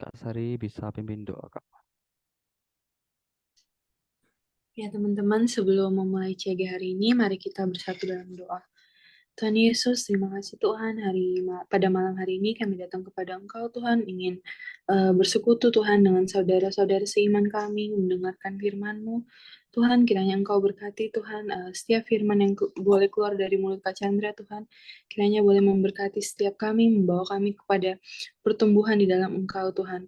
Kak Sari bisa pimpin doa, Kak. Ya teman-teman, sebelum memulai CG hari ini, mari kita bersatu dalam doa. Tuhan Yesus, terima kasih Tuhan pada malam hari ini kami datang kepada Engkau Tuhan, ingin bersekutu Tuhan dengan saudara-saudara seiman kami, mendengarkan firman-Mu. Tuhan, kiranya Engkau berkati Tuhan, setiap firman yang boleh keluar dari mulut Kak Chandra Tuhan, kiranya boleh memberkati setiap kami, membawa kami kepada pertumbuhan di dalam Engkau Tuhan.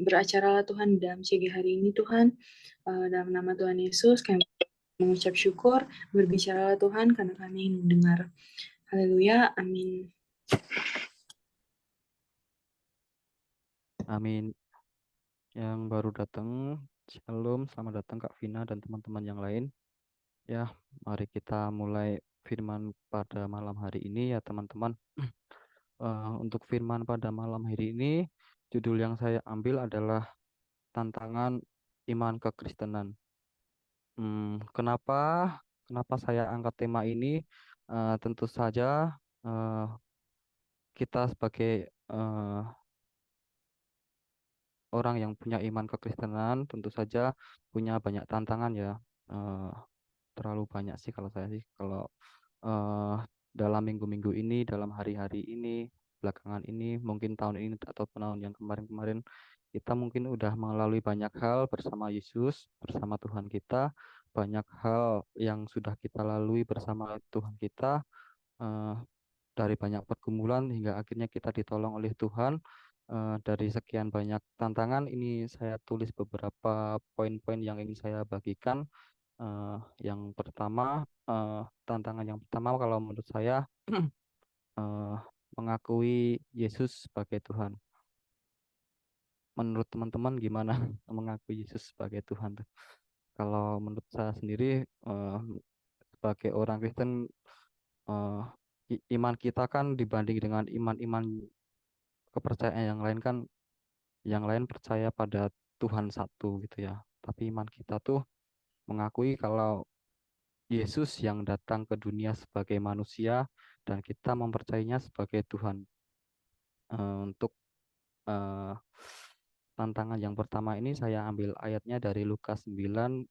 Beracaralah Tuhan di dalam CG hari ini Tuhan. Dalam nama Tuhan Yesus, kami mengucap syukur, berbicara Tuhan karena kami mendengar. Haleluya, amin. Amin. Yang baru datang, Shalom, selamat datang Kak Vina dan teman-teman yang lain. Ya, mari kita mulai firman pada malam hari ini ya teman-teman. Untuk firman pada malam hari ini, judul yang saya ambil adalah tantangan iman kekristenan. Kenapa? Kenapa saya angkat tema ini? Tentu saja eh, kita sebagai orang yang punya iman kekristenan tentu saja punya banyak tantangan ya. Eh, Terlalu banyak sih kalau saya sih. Kalau eh, dalam minggu-minggu ini, dalam hari-hari ini, belakangan ini, mungkin tahun ini atau tahun yang kemarin-kemarin, kita mungkin udah melalui banyak hal bersama Yesus, bersama Tuhan kita, banyak hal yang sudah kita lalui bersama Tuhan kita. eh, dari banyak pergumulan hingga akhirnya kita ditolong oleh Tuhan. Dari sekian banyak tantangan ini saya tulis beberapa poin-poin yang ingin saya bagikan. Yang pertama, tantangan yang pertama kalau menurut saya eh, mengakui Yesus sebagai Tuhan. Menurut teman-teman gimana mengakui Yesus sebagai Tuhan tuh? Kalau menurut saya sendiri sebagai orang Kristen, eh, iman kita kan dibanding dengan iman-iman kepercayaan yang lain kan, yang lain percaya pada Tuhan satu gitu ya. Tapi iman kita tuh mengakui kalau Yesus yang datang ke dunia sebagai manusia dan kita mempercayainya sebagai Tuhan. Untuk eh, tantangan yang pertama ini saya ambil ayatnya dari Lukas 9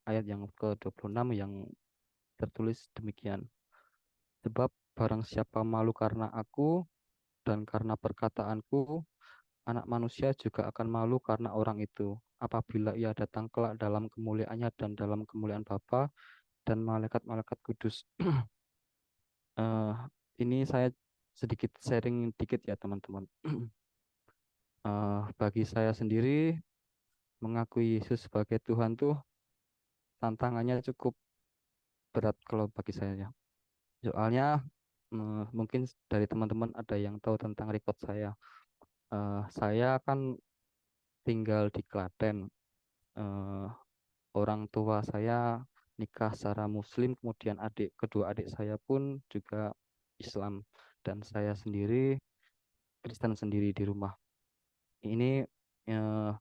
ayat yang ke-26 yang tertulis demikian. Sebab barang siapa malu karena aku dan karena perkataanku, anak manusia juga akan malu karena orang itu, apabila ia datang kelak dalam kemuliaannya dan dalam kemuliaan Bapa dan malaikat-malaikat kudus. Eh, ini saya sedikit sharing dikit ya teman-teman. Bagi saya sendiri, mengakui Yesus sebagai Tuhan tuh tantangannya cukup berat kalau bagi saya ya. Soalnya mungkin dari teman-teman ada yang tahu tentang record saya. Saya kan tinggal di Klaten. Eh, Orang tua saya nikah secara Muslim, kemudian kedua adik saya pun juga Islam, dan saya sendiri Kristen sendiri di rumah. Ini eh,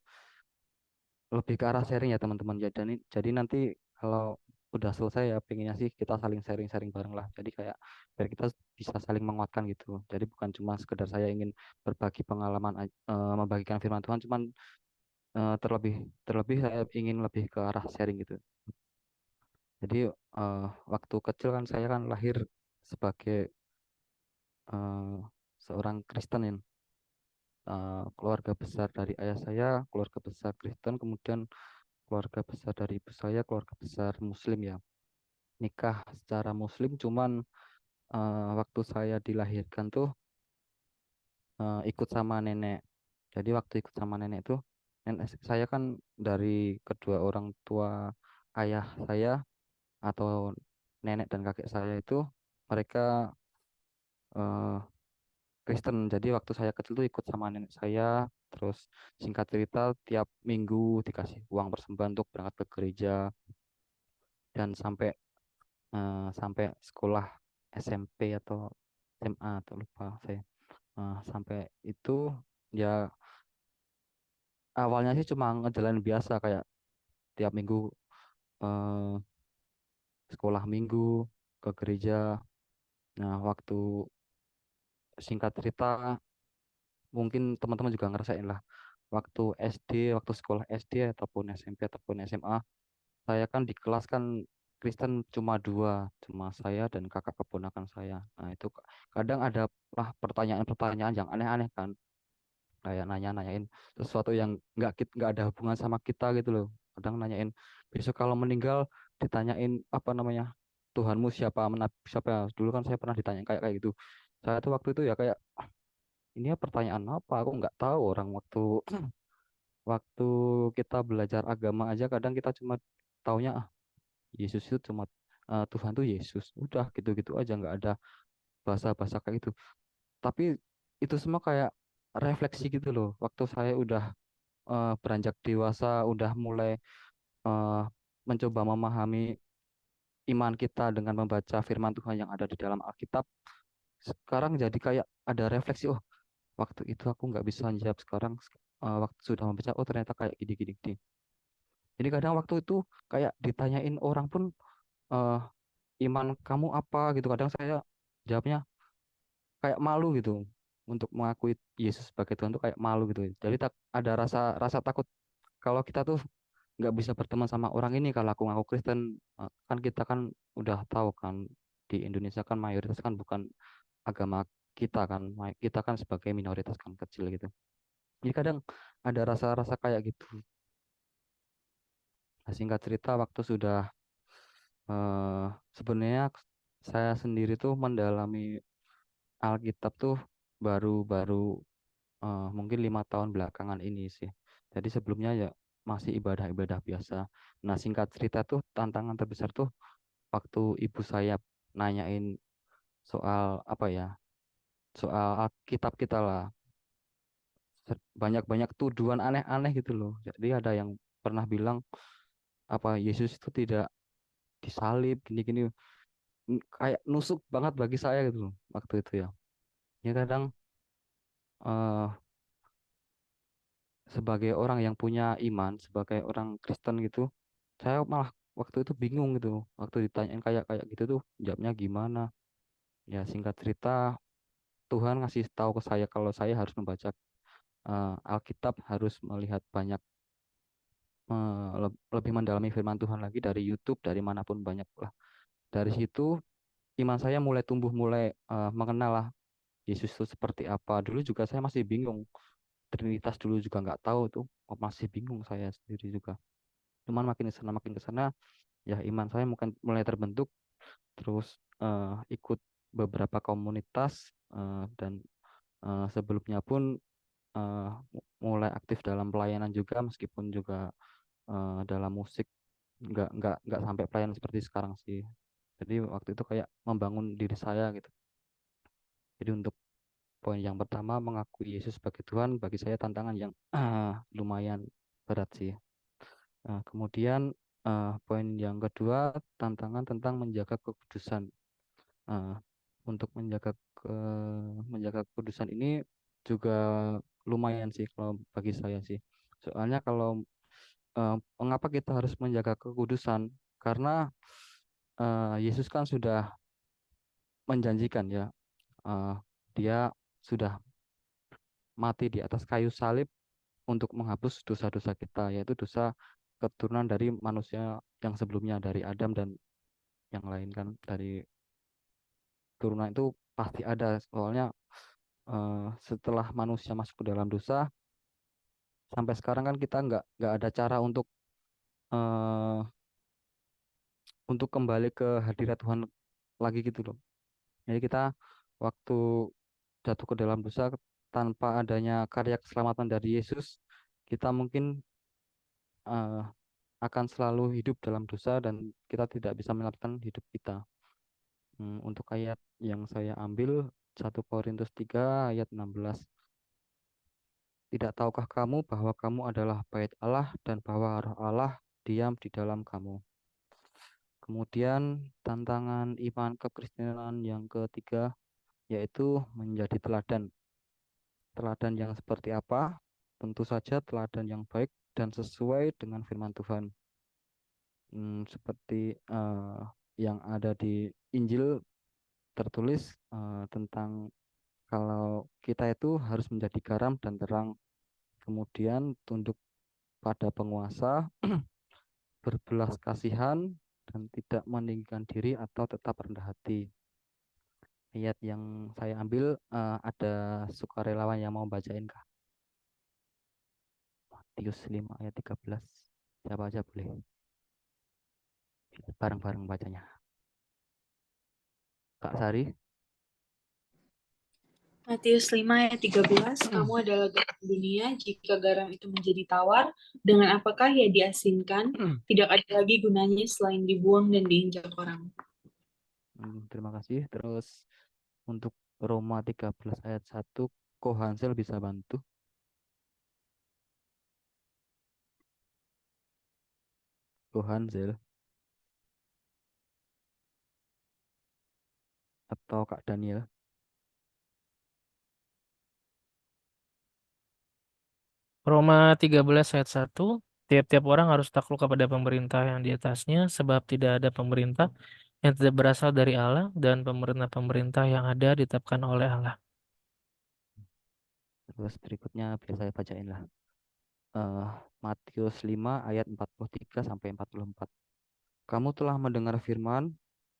lebih ke arah sharing ya teman-teman. Jadi nanti kalau udah selesai ya pengennya sih kita saling sharing-sharing bareng lah. Jadi kayak biar kita bisa saling menguatkan gitu. Jadi bukan cuma sekedar saya ingin berbagi pengalaman, membagikan firman Tuhan, cuman terlebih terlebih saya ingin lebih ke arah sharing gitu. Jadi waktu kecil kan saya kan lahir sebagai eh, seorang Kristen ya. Keluarga besar dari ayah saya, keluarga besar Kristen, kemudian keluarga besar dari ibu saya, keluarga besar Muslim ya. Nikah secara Muslim, cuman waktu saya dilahirkan tuh ikut sama nenek. Jadi waktu ikut sama nenek tuh, nenek saya kan dari kedua orang tua ayah saya atau nenek dan kakek saya itu mereka eh, Kristen. Jadi waktu saya kecil tuh ikut sama nenek saya. Terus singkat cerita tiap minggu dikasih uang persembahan untuk berangkat ke gereja dan sampai sekolah SMP atau SMA atau lupa saya. Sampai itu ya awalnya sih cuma ngejalanin biasa kayak tiap minggu eh, sekolah minggu ke gereja. Nah, waktu singkat cerita mungkin teman-teman juga ngerasain lah waktu SD, waktu sekolah SD ataupun SMP ataupun SMA, saya kan di kelas kan Kristen cuma dua, cuma saya dan kakak keponakan saya. Nah itu kadang ada lah pertanyaan-pertanyaan yang aneh-aneh kan, kayak nanya-nanyain sesuatu yang nggak ada hubungan sama kita gitu loh. Kadang nanyain besok kalau meninggal ditanyain apa namanya Tuhanmu siapa, siapa ya? Dulu kan saya pernah ditanya kayak kayak gitu. Saya tuh waktu itu ya kayak ini ya pertanyaan apa? Aku nggak tahu orang waktu waktu kita belajar agama aja kadang kita cuma taunya Yesus itu cuma Tuhan tuh Yesus. Udah gitu-gitu aja nggak ada bahasa-bahasa kayak gitu. Tapi itu semua kayak refleksi gitu loh. Waktu saya udah beranjak dewasa, udah mulai eh, mencoba memahami iman kita dengan membaca firman Tuhan yang ada di dalam Alkitab. Sekarang jadi kayak ada refleksi, oh waktu itu aku nggak bisa jawab sekarang waktu sudah membaca, oh ternyata kayak gini gini gini. Jadi kadang waktu itu kayak ditanyain orang pun eh, iman kamu apa gitu. Kadang saya jawabnya kayak malu gitu untuk mengakui Yesus sebagai Tuhan tuh kayak malu gitu. Jadi tak ada rasa rasa takut kalau kita tuh nggak bisa berteman sama orang ini kalau aku ngaku Kristen. Kan kita kan udah tahu kan di Indonesia kan mayoritas kan bukan agama kita kan. Kita kan sebagai minoritas kan kecil gitu. Jadi kadang ada rasa-rasa kayak gitu. Nah, singkat cerita waktu sudah eh, sebenarnya saya sendiri tuh mendalami Alkitab tuh baru-baru mungkin 5 tahun belakangan ini sih. Jadi sebelumnya ya masih ibadah-ibadah biasa. Nah, singkat cerita tuh tantangan terbesar tuh waktu ibu saya nanyain soal apa ya, soal Alkitab kita lah. Banyak-banyak tuduhan aneh-aneh gitu loh. Jadi ada yang pernah bilang apa Yesus itu tidak disalib gini-gini. Kayak nusuk banget bagi saya gitu loh waktu itu ya. Ya kadang eh, sebagai orang yang punya iman, sebagai orang Kristen gitu, saya malah waktu itu bingung gitu. Waktu ditanyain kayak kayak gitu tuh, jawabnya gimana? Ya singkat cerita, Tuhan ngasih tahu ke saya kalau saya harus membaca Alkitab, harus melihat banyak lebih mendalami firman Tuhan lagi dari YouTube, dari manapun banyak lah. Dari situ iman saya mulai tumbuh, mulai mengenal lah Yesus itu seperti apa. Dulu juga saya masih bingung. Trinitas dulu juga nggak tahu tuh, masih bingung saya sendiri juga. Cuman makin ke sana ya iman saya mungkin mulai terbentuk terus ikut beberapa komunitas dan sebelumnya pun mulai aktif dalam pelayanan juga meskipun juga dalam musik nggak sampai pelayanan seperti sekarang sih. Jadi waktu itu kayak membangun diri saya gitu. Jadi untuk poin yang pertama mengakui Yesus sebagai Tuhan bagi saya tantangan yang lumayan berat sih. Kemudian poin yang kedua tantangan tentang menjaga kekudusan. Nah, untuk menjaga kekudusan ini juga lumayan sih kalau bagi saya sih. Soalnya kalau mengapa kita harus menjaga kekudusan? Karena Yesus kan sudah menjanjikan ya, eh, dia sudah mati di atas kayu salib untuk menghapus dosa-dosa kita, yaitu dosa keturunan dari manusia yang sebelumnya dari Adam dan yang lain kan dari turunan itu pasti ada. Soalnya setelah manusia masuk ke dalam dosa sampai sekarang kan kita nggak ada cara eh, untuk kembali ke hadirat Tuhan lagi gitu loh. Jadi kita waktu jatuh ke dalam dosa tanpa adanya karya keselamatan dari Yesus, kita mungkin eh, akan selalu hidup dalam dosa dan kita tidak bisa melanjutkan hidup kita. Untuk ayat yang saya ambil 1 Korintus 3 ayat 16. Tidak tahukah kamu bahwa kamu adalah bait Allah dan bahwa roh Allah diam di dalam kamu. Kemudian tantangan iman kekristenan yang ketiga yaitu menjadi teladan. Teladan yang seperti apa? Tentu saja teladan yang baik dan sesuai dengan firman Tuhan. Seperti yang ada di Injil tertulis tentang kalau kita itu harus menjadi garam dan terang, kemudian tunduk pada penguasa, berbelas kasihan, dan tidak meninggikan diri atau tetap rendah hati. Ayat yang saya ambil ada sukarelawan yang mau bacain Kak. Matius 5 ayat 13. Siapa aja boleh. Bareng-bareng bacanya. Kak Sari. Matius 5 ayat 13, kamu adalah garam dunia, jika garam itu menjadi tawar, dengan apakah ia diasinkan? Tidak ada lagi gunanya selain dibuang dan diinjak orang. Terima kasih. Terus untuk Roma 13 ayat 1, Ko Hansel bisa bantu. Ko Hansel atau Kak Daniel. Roma 13 ayat 1, tiap-tiap orang harus takluk kepada pemerintah yang di atasnya, sebab tidak ada pemerintah yang tidak berasal dari Allah, dan pemerintah-pemerintah yang ada ditetapkan oleh Allah. Terus berikutnya biar saya bacain lah. Eh, Matius 5 ayat 43 sampai 44. Kamu telah mendengar firman,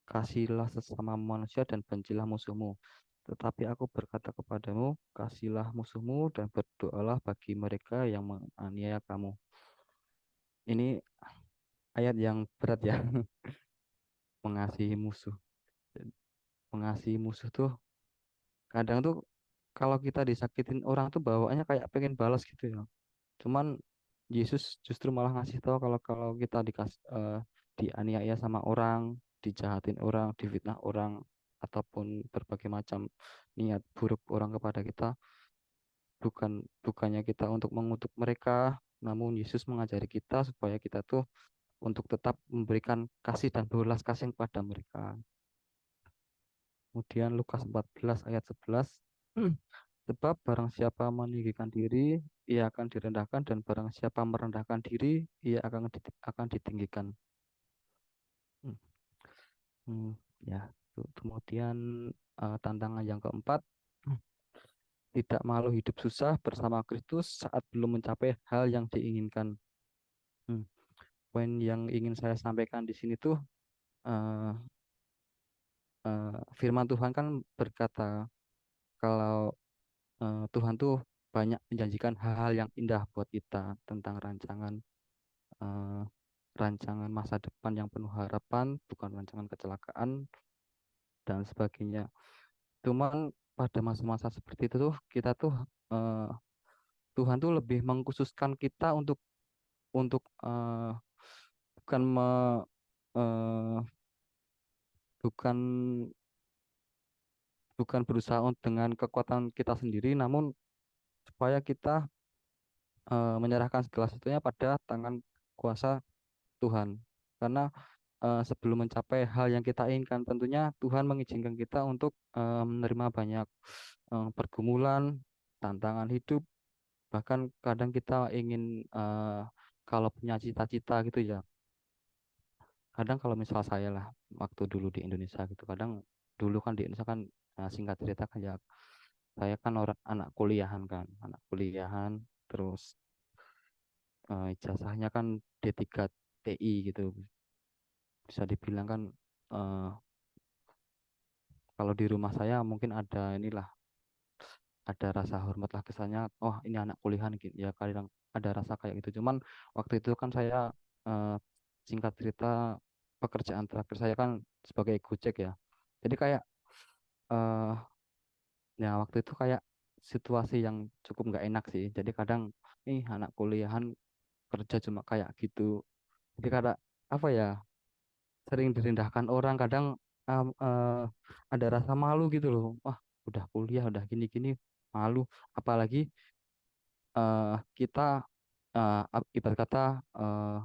kasihilah sesama manusia dan bencilah musuhmu. Tetapi aku berkata kepadamu, kasihilah musuhmu dan berdoalah bagi mereka yang menganiaya kamu. Ini ayat yang berat ya, mengasihi musuh. Mengasihi musuh tuh kadang tuh kalau kita disakitin orang tuh bawaannya kayak pengen balas gitu ya. Cuman Yesus justru malah ngasih tahu kalau kalau kita dianiaya sama orang, dijahatin orang, difitnah orang, ataupun berbagai macam niat buruk orang kepada kita, bukannya kita untuk mengutuk mereka, namun Yesus mengajari kita supaya kita tuh untuk tetap memberikan kasih dan belas kasih kepada mereka. Kemudian Lukas 14 ayat 11. Sebab barang siapa meninggikan diri, ia akan direndahkan, dan barang siapa merendahkan diri, ia akan ditinggikan. Hmm, hmm, ya, kemudian tantangan yang keempat, tidak malu hidup susah bersama Kristus saat belum mencapai hal yang diinginkan. Hmm, Poin yang ingin saya sampaikan di sini tuh, eh, firman Tuhan kan berkata kalau Tuhan tuh banyak menjanjikan hal-hal yang indah buat kita tentang eh, rancangan masa depan yang penuh harapan, bukan rancangan kecelakaan dan sebagainya. Cuman pada masa-masa seperti itu tuh kita tuh eh, Tuhan tuh lebih mengkhususkan kita untuk bukan eh, bukan bukan berusaha dengan kekuatan kita sendiri, namun supaya kita menyerahkan segala sesuatunya pada tangan kuasa Tuhan. Karena sebelum mencapai hal yang kita inginkan, tentunya Tuhan mengizinkan kita untuk menerima banyak pergumulan, tantangan hidup, bahkan kadang kita ingin kalau punya cita-cita gitu ya. Kadang kalau misal saya lah waktu dulu di Indonesia gitu, kadang dulu kan di Indonesia kan singkat cerita kan ya saya kan orang anak kuliahan, terus ijazahnya kan D3 TI gitu. Bisa dibilang kan eh, kalau di rumah saya mungkin ada inilah ada rasa hormat lah kesannya oh ini anak kuliahan gitu ya kadang ada rasa kayak gitu cuman waktu itu kan saya eh, singkat cerita pekerjaan terakhir saya kan sebagai Gojek ya jadi kayak eh ya waktu itu kayak situasi yang cukup nggak enak sih jadi kadang nih anak kuliahan kerja cuma kayak gitu jadi kadang apa ya sering direndahkan orang kadang um, eh, ada rasa malu gitu loh wah udah kuliah udah gini-gini malu apalagi kita ibarat kata eh,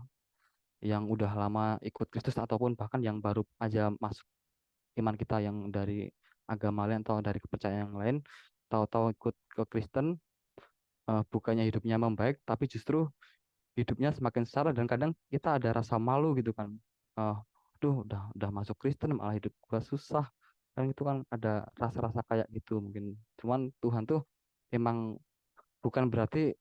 yang udah lama ikut Kristus ataupun bahkan yang baru aja masuk iman kita yang dari agama lain atau dari kepercayaan yang lain tahu-tahu ikut ke Kristen bukannya hidupnya membaik tapi justru hidupnya semakin sengsara dan kadang kita ada rasa malu gitu kan. Aduh udah masuk Kristen malah hidup gua susah Kan itu kan ada rasa-rasa kayak gitu mungkin. Cuman Tuhan tuh emang bukan berarti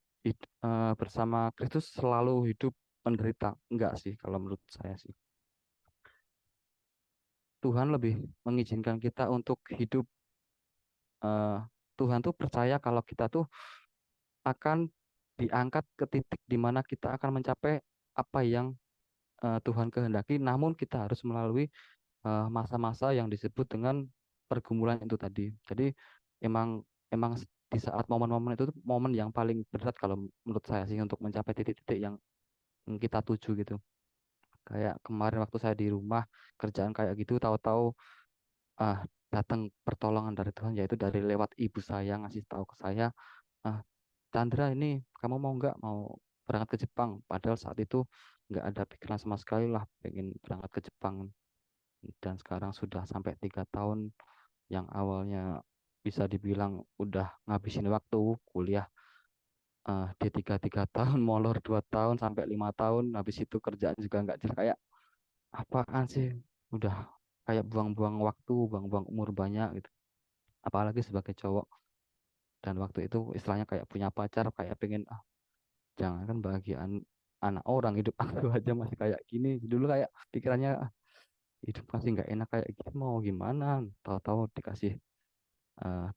bersama Kristus selalu hidup menderita. Enggak sih kalau menurut saya sih. Tuhan lebih mengizinkan kita untuk hidup. eh, Tuhan tuh percaya kalau kita tuh akan diangkat ke titik di mana kita akan mencapai apa yang Tuhan kehendaki, namun kita harus melalui masa-masa yang disebut dengan pergumulan itu tadi. Jadi emang emang di saat momen-momen itu tuh momen yang paling berat kalau menurut saya sih untuk mencapai titik-titik yang kita tuju gitu. Kayak kemarin waktu saya di rumah kerjaan kayak gitu, tahu-tahu ah datang pertolongan dari Tuhan, yaitu dari lewat ibu saya ngasih tahu ke saya, ah Chandra, ini kamu mau nggak mau berangkat ke Jepang? Padahal saat itu nggak ada pikiran sama sekali lah pengen berangkat ke Jepang. Dan sekarang sudah sampai 3 tahun, yang awalnya bisa dibilang udah ngabisin waktu kuliah D3 3 tahun, molor 2 tahun sampai 5 tahun, habis itu kerjaan juga nggak jelas, kayak apaan sih, udah kayak buang-buang waktu, buang-buang umur banyak gitu, apalagi sebagai cowok. Dan waktu itu istilahnya kayak punya pacar, kayak pengen jangan kan bahagiaan anak orang, hidup aku aja masih kayak gini. Dulu kayak pikirannya hidup masih nggak enak kayak gini, mau gimana. Tahu-tahu dikasih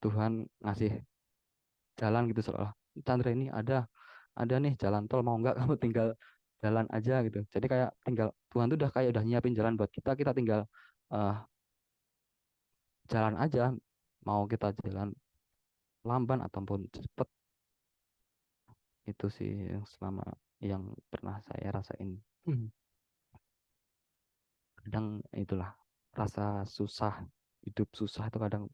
Tuhan ngasih jalan gitu, seolah Chandra, ini ada nih jalan tol, mau nggak kamu tinggal jalan aja gitu. Jadi kayak tinggal Tuhan tuh udah kayak udah nyiapin jalan buat kita, kita tinggal eh, jalan aja, mau kita jalan lamban ataupun cepet. Itu sih yang selama yang pernah saya rasain. Kadang itulah rasa susah, hidup susah itu kadang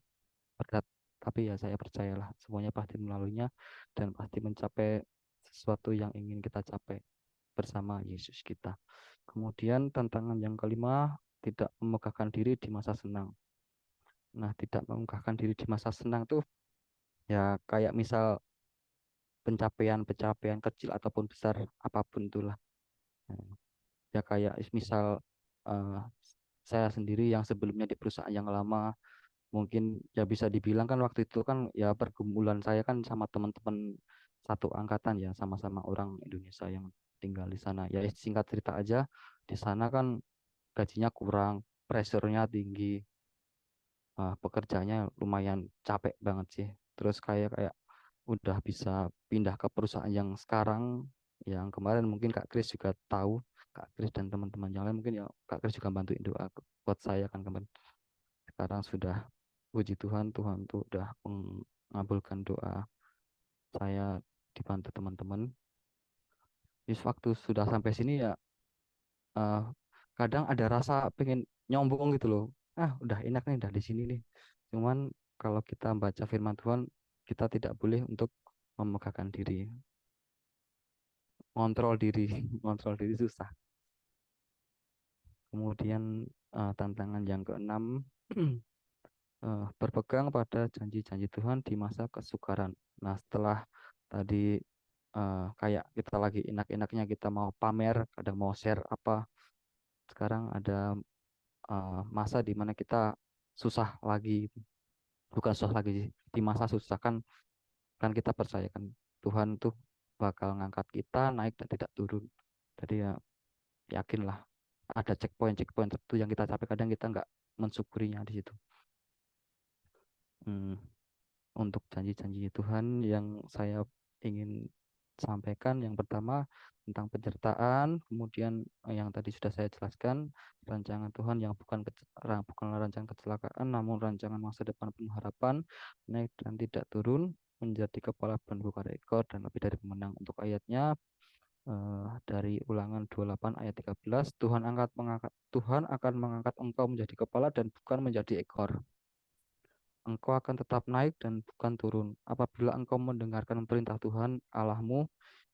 berat, tapi ya saya percayalah semuanya pasti melaluinya dan pasti mencapai sesuatu yang ingin kita capai bersama Yesus kita. Kemudian tantangan yang kelima, tidak memegahkan diri di masa senang. Nah, tidak memegahkan diri di masa senang tuh ya kayak misal pencapaian-pencapaian kecil ataupun besar apapun itulah. Nah, ya kayak misal eh, saya sendiri yang sebelumnya di perusahaan yang lama, mungkin ya bisa dibilang kan waktu itu kan ya pergumulan saya kan sama teman-teman satu angkatan ya, sama-sama orang Indonesia yang tinggal di sana. Ya singkat cerita aja, di sana kan gajinya kurang, pressure-nya tinggi, pekerjaannya lumayan capek banget sih. Terus kayak kayak udah bisa pindah ke perusahaan yang sekarang, yang kemarin mungkin Kak Kris juga tahu, Kak Kris dan teman-teman yang lain mungkin ya Kak Kris juga bantuin doa buat saya kan kemarin. Sekarang sudah, puji Tuhan, Tuhan tuh udah mengabulkan doa saya dibantu teman-teman. Jadi waktu sudah sampai sini ya eh, kadang ada rasa pengen nyombong gitu loh. Udah enak nih, udah di sini nih. Cuman kalau kita baca firman Tuhan, kita tidak boleh untuk memegahkan diri, ngontrol diri, ngontrol diri susah. Kemudian tantangan yang keenam, berpegang pada janji-janji Tuhan di masa kesukaran. Nah, setelah tadi kayak kita lagi enak-enaknya kita mau pamer, kadang mau share apa, sekarang ada masa di mana kita susah lagi, bukan susah lagi sih, di masa susah kan, kan kita percaya kan Tuhan tuh bakal ngangkat kita naik dan tidak turun. Jadi ya yakinlah ada checkpoint-checkpoint tertentu yang kita capai, kadang kita nggak mensyukurinya di situ. Hmm, untuk janji-janji Tuhan yang saya ingin sampaikan, yang pertama tentang penyertaan, kemudian yang tadi sudah saya jelaskan, rancangan Tuhan yang bukanlah rancangan kecelakaan, namun rancangan masa depan penuh harapan, naik dan tidak turun, menjadi kepala dan bukan ekor, dan lebih dari pemenang. Untuk ayatnya dari Ulangan 28 ayat 13, Tuhan akan mengangkat engkau menjadi kepala dan bukan menjadi ekor. Engkau akan tetap naik dan bukan turun. Apabila engkau mendengarkan perintah Tuhan Allahmu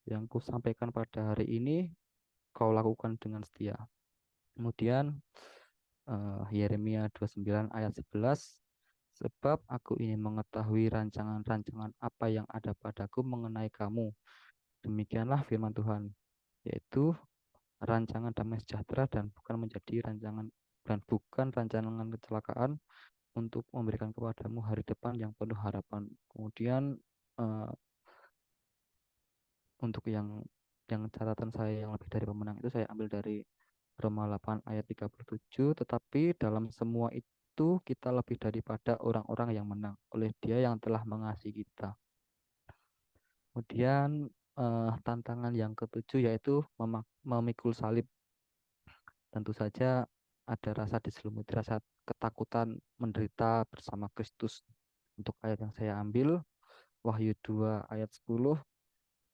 yang kusampaikan pada hari ini, kau lakukan dengan setia. Kemudian Yeremia 29 ayat 11, sebab aku ini mengetahui rancangan-rancangan apa yang ada padaku mengenai kamu. Demikianlah firman Tuhan, yaitu rancangan damai sejahtera dan bukan rancangan kecelakaan, untuk memberikan kepadamu hari depan yang penuh harapan. Kemudian eh, untuk yang catatan saya yang lebih dari pemenang itu saya ambil dari Roma 8 ayat 37, tetapi dalam semua itu kita lebih daripada orang-orang yang menang oleh Dia yang telah mengasihi kita. Kemudian tantangan yang ketujuh yaitu memikul salib. Tentu saja ada rasa diselumuti rasa ketakutan menderita bersama Kristus. Untuk ayat yang saya ambil, Wahyu 2 ayat 10,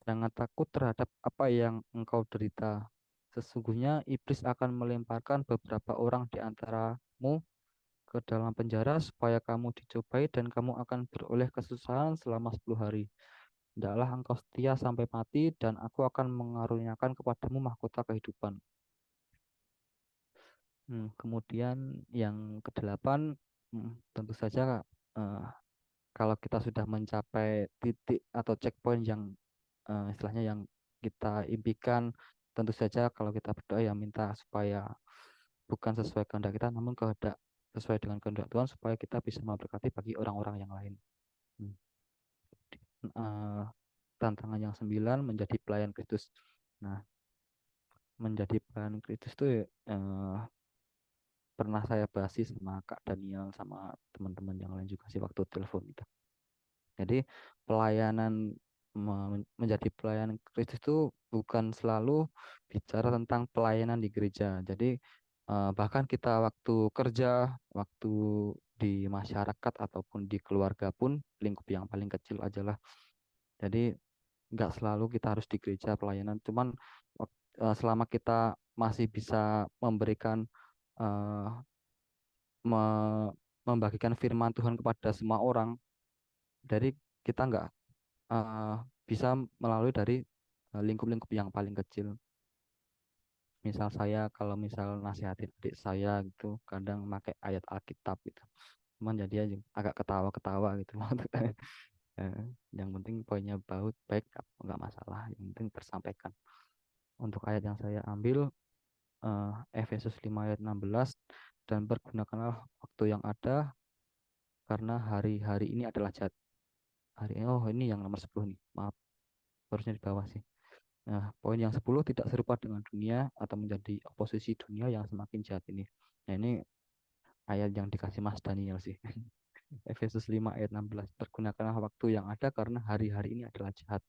jangan takut terhadap apa yang engkau derita. Sesungguhnya iblis akan melemparkan beberapa orang di antaramu ke dalam penjara supaya kamu dicobai dan kamu akan beroleh kesusahan selama 10 hari. Hendaklah engkau setia sampai mati dan aku akan mengaruniakan kepadamu mahkota kehidupan. Kemudian yang kedelapan, tentu saja eh, kalau kita sudah mencapai titik atau checkpoint yang istilahnya yang kita impikan, tentu saja kalau kita berdoa ya minta supaya bukan sesuai kehendak kita, namun kehendak sesuai dengan kehendak Tuhan supaya kita bisa memberkati bagi orang-orang yang lain. Hmm. Eh, Tantangan yang sembilan menjadi pelayan Kristus. Nah, menjadi pelayan Kristus itu pernah saya bahas sih sama Kak Daniel sama teman-teman yang lain juga sih waktu telepon itu. Jadi pelayanan menjadi pelayan Kristus itu bukan selalu bicara tentang pelayanan di gereja. Jadi bahkan kita waktu kerja, waktu di masyarakat ataupun di keluarga pun lingkup yang paling kecil aja lah. Jadi nggak selalu kita harus di gereja pelayanan. Cuman selama kita masih bisa memberikan eh, membagikan firman Tuhan kepada semua orang, dari kita nggak eh, bisa melalui dari lingkup-lingkup yang paling kecil. Misal saya kalau misal nasihatin adik saya gitu, kadang pakai ayat Alkitab gitu. Cuman jadi aja agak ketawa-ketawa gitu. Eh, yang penting poinnya baik nggak masalah. Yang penting tersampaikan. Untuk ayat yang saya ambil Efesus 5 ayat 16, dan pergunakanlah waktu yang ada karena hari-hari ini adalah jahat. Oh ini yang nomor 10 nih. Maaf, harusnya di bawah sih. Nah, poin yang 10, tidak serupa dengan dunia atau menjadi oposisi dunia yang semakin jahat ini. Nah, ini ayat yang dikasih Mas Daniel sih. Efesus 5 ayat 16. Pergunakanlah waktu yang ada karena hari-hari ini adalah jahat.